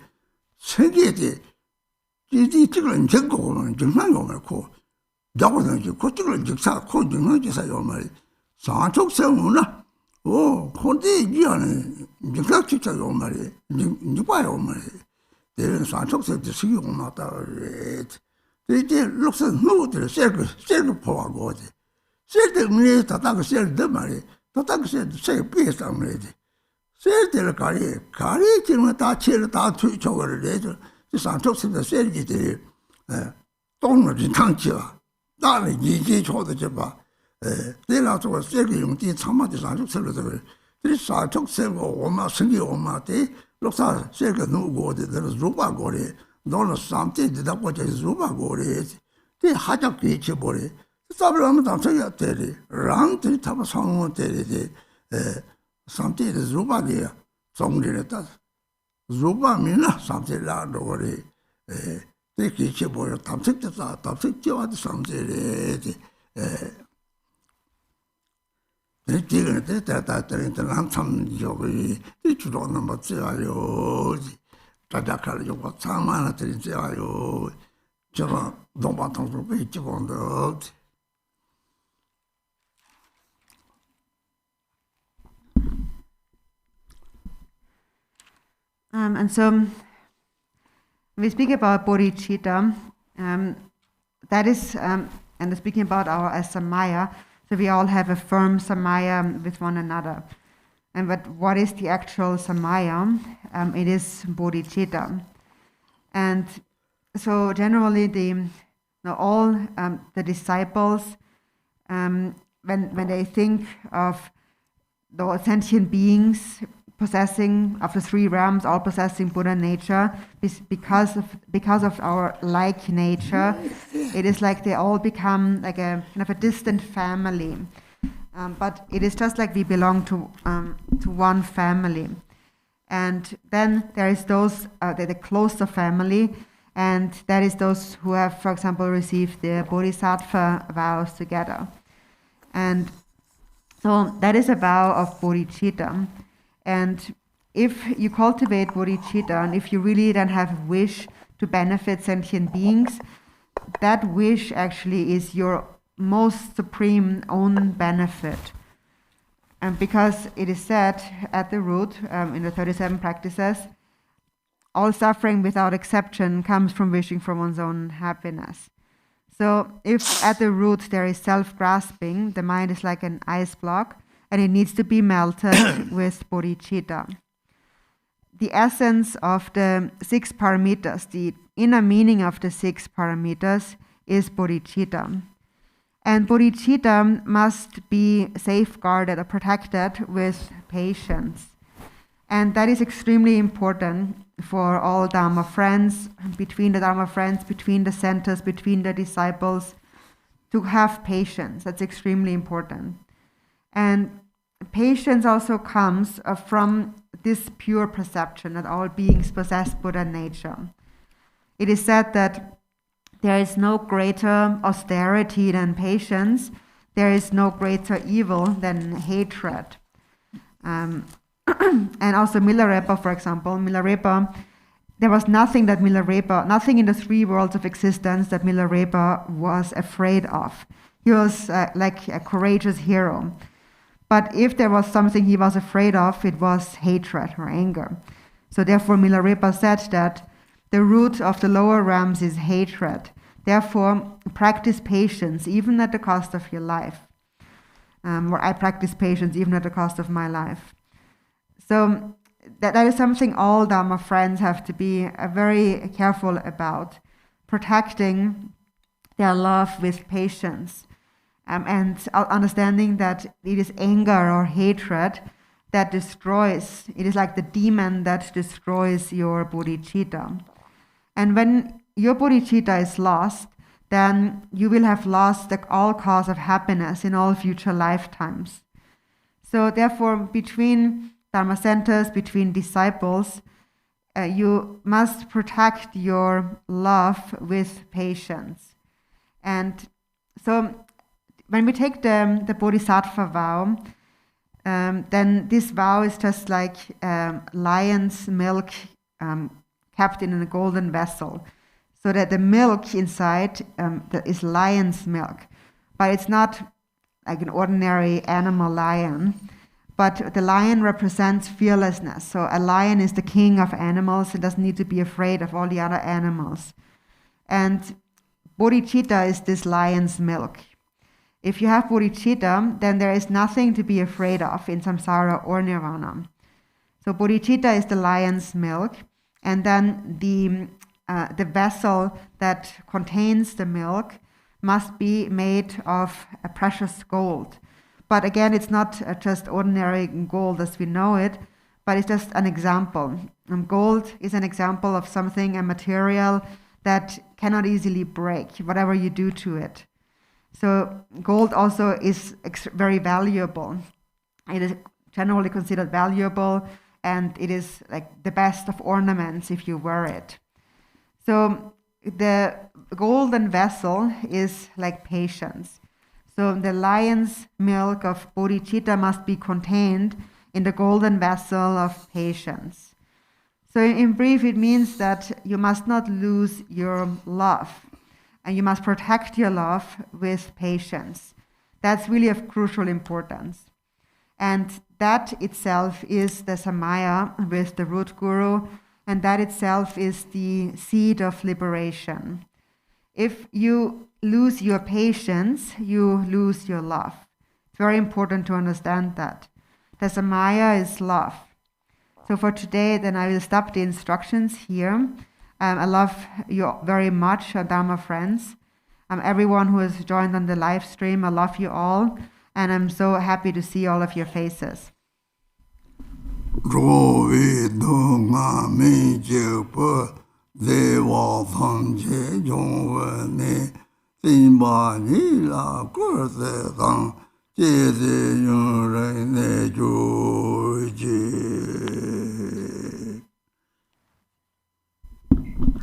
세계에 이 찍을 전국은 정상이 오면고 야고는 그 찍을 직사 코 정상지사 요 말이 상적선우나 근데 이안에 정상 직사 요 말이 누가요 말이 대는 상적선도 세계 오마다 이제 록선 누구들 세고 포하고 세대 문에 다다가 세대 말이 다다가 세대 비슷한 말이지 세대를 가리 지금 다 치를 다 저거를 내죠 이 상속선도 세기들이 동물이 당치와 나는 이게 줘도 줘봐 내가 저 세계 용기 참마디 상속선을 이 상속선고 오마 생기 오마데 록사 세계 누구들 루바고리 너는 삼태지다 보자 루바고리 그 하작이 쳐버리 사브라면 당쳐야 되리 랑들이 타고 상원 되리 삼태지 루바디야 정리했다 루바미나 삼태라도 그래 되게 쳐버려 담색됐다 담색지와도 삼태리 지금 때때때때 한참 저기 이 주로는 멋져요 다다칼이고 상만한 들이지요 저런 동반통도 있지 본데 And so when we speak about bodhicitta, that is, and speaking about our as samaya, so we all have a firm samaya with one another. But what is the actual samaya? It is bodhicitta. And so generally all the disciples, when they think of the sentient beings possessing of the three realms, all possessing Buddha nature, because of our like nature, it is like they all become like a kind of a distant family. But it is just like we belong to one family. And then there is those, the closer family, and that is those who have, for example, received the Bodhisattva vows together. And so that is a vow of Bodhicitta. And if you cultivate Bodhicitta, and if you really then have a wish to benefit sentient beings, that wish actually is your most supreme own benefit. And because it is said at the root, in the 37 practices, all suffering without exception comes from wishing for one's own happiness. So if at the root there is self-grasping, the mind is like an ice block, and it needs to be melted with bodhicitta. The essence of the 6 paramitas, the inner meaning of the 6 paramitas, is bodhicitta. And bodhicitta must be safeguarded or protected with patience. And that is extremely important for all Dharma friends, between the Dharma friends, between the centers, between the disciples, to have patience. That's extremely important. And patience also comes from this pure perception that all beings possess Buddha nature. It is said that there is no greater austerity than patience. There is no greater evil than hatred. And also Milarepa, for example, there was nothing in the 3 worlds of existence that Milarepa was afraid of. He was like a courageous hero. But if there was something he was afraid of, it was hatred or anger. So therefore Milarepa said that the root of the lower realms is hatred. Therefore, practice patience even at the cost of your life. Or I practice patience even at the cost of my life. So that is something all Dharma friends have to be very careful about, protecting their love with patience. And understanding that it is anger or hatred that destroys, it is like the demon that destroys your bodhicitta. And when your bodhicitta is lost, then you will have lost all cause of happiness in all future lifetimes. So therefore, between Dharma centers, between disciples, you must protect your love with patience. And so when we take the bodhisattva vow, then this vow is just like lion's milk kept in a golden vessel, so that the milk inside is lion's milk. But it's not like an ordinary animal lion, but the lion represents fearlessness. So a lion is the king of animals. It doesn't need to be afraid of all the other animals. And bodhicitta is this lion's milk. If you have bodhicitta, then there is nothing to be afraid of in samsara or nirvana. So bodhicitta is the lion's milk, and then the vessel that contains the milk must be made of a precious gold. But again, it's not just ordinary gold as we know it, but it's just an example. Gold is an example of something, a material that cannot easily break, whatever you do to it. So gold also is very valuable. It is generally considered valuable, and it is like the best of ornaments if you wear it. So the golden vessel is like patience. So the lion's milk of bodhicitta must be contained in the golden vessel of patience. So in brief, it means that you must not lose your love, and you must protect your love with patience. That's really of crucial importance. And that itself is the samaya with the root guru, and that itself is the seed of liberation. If you lose your patience, you lose your love. It's very important to understand that. The samaya is love. So for today, then I will stop the instructions here. I love you very much, Dharma friends. Everyone who has joined on the live stream, I love you all. And I'm so happy to see all of your faces.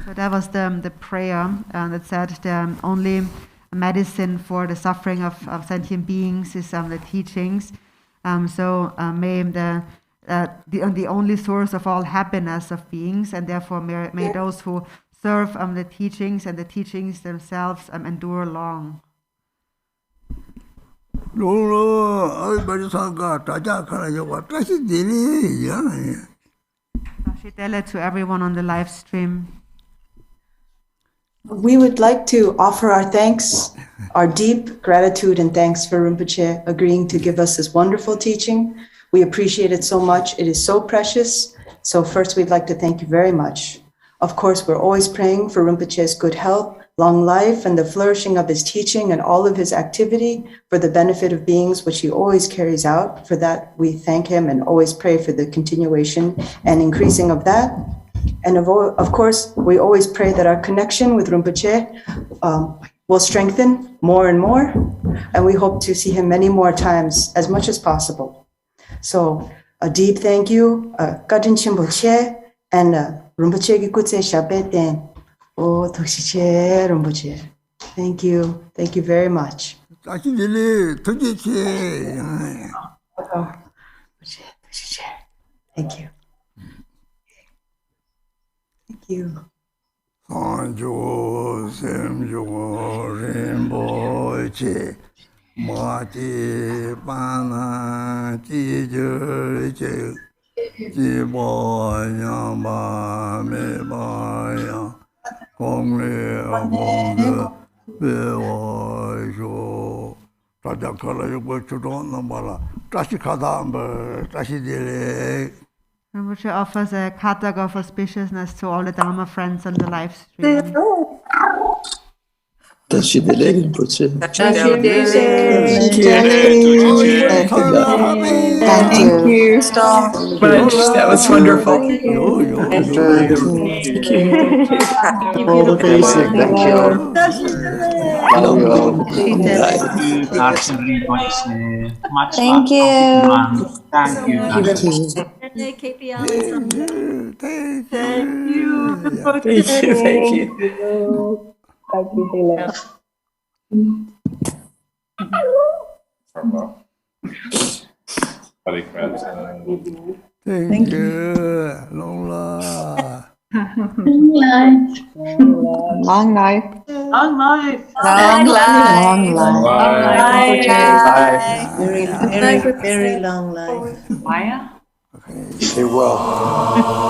So that was the prayer that said the only medicine for the suffering of sentient beings is the teachings. So may the only source of all happiness of beings, and therefore may those who serve the teachings and the teachings themselves endure long. To everyone on the live stream. We would like to offer our thanks, our deep gratitude and thanks for Rinpoche agreeing to give us this wonderful teaching. We appreciate it so much. It is so precious. So first, we'd like to thank you very much. Of course, we're always praying for Rinpoche's good health, long life, and the flourishing of his teaching and all of his activity for the benefit of beings, which he always carries out. For that, we thank him and always pray for the continuation and increasing of that. And of course, we always pray that our connection with Rinpoche will strengthen more and more, and we hope to see him many more times, as much as possible. So a deep thank you, Garchen Rinpoche, and Rinpoche Gikutse Shabeten, O Tokshiche Rinpoche. Thank you. Thank you very much. Thank you. Thank you. Sanjo Semjo Rinpoche Mati Pana Tijer Jibo Yamba Mebaya Kongre Kongre Bewa Jo Tajakala Yubo Nambala Tashi Kadamba Tashi Dile. Rinpoche offers a katak of auspiciousness to all the Dharma friends on the live stream. Tashidele Rinpoche. Thank you. Thank you much. That was wonderful. Thank you. All the basic. Thank you. Love you all. Thank you, Garchen Rinpoche. Much Thank love, you. everyone. Thank you, Thank Garchen. you. Thank you. Thank you. Thank you. Long life. Long life. Long life. Long life. Long life. Very long life. Maya? Stay well.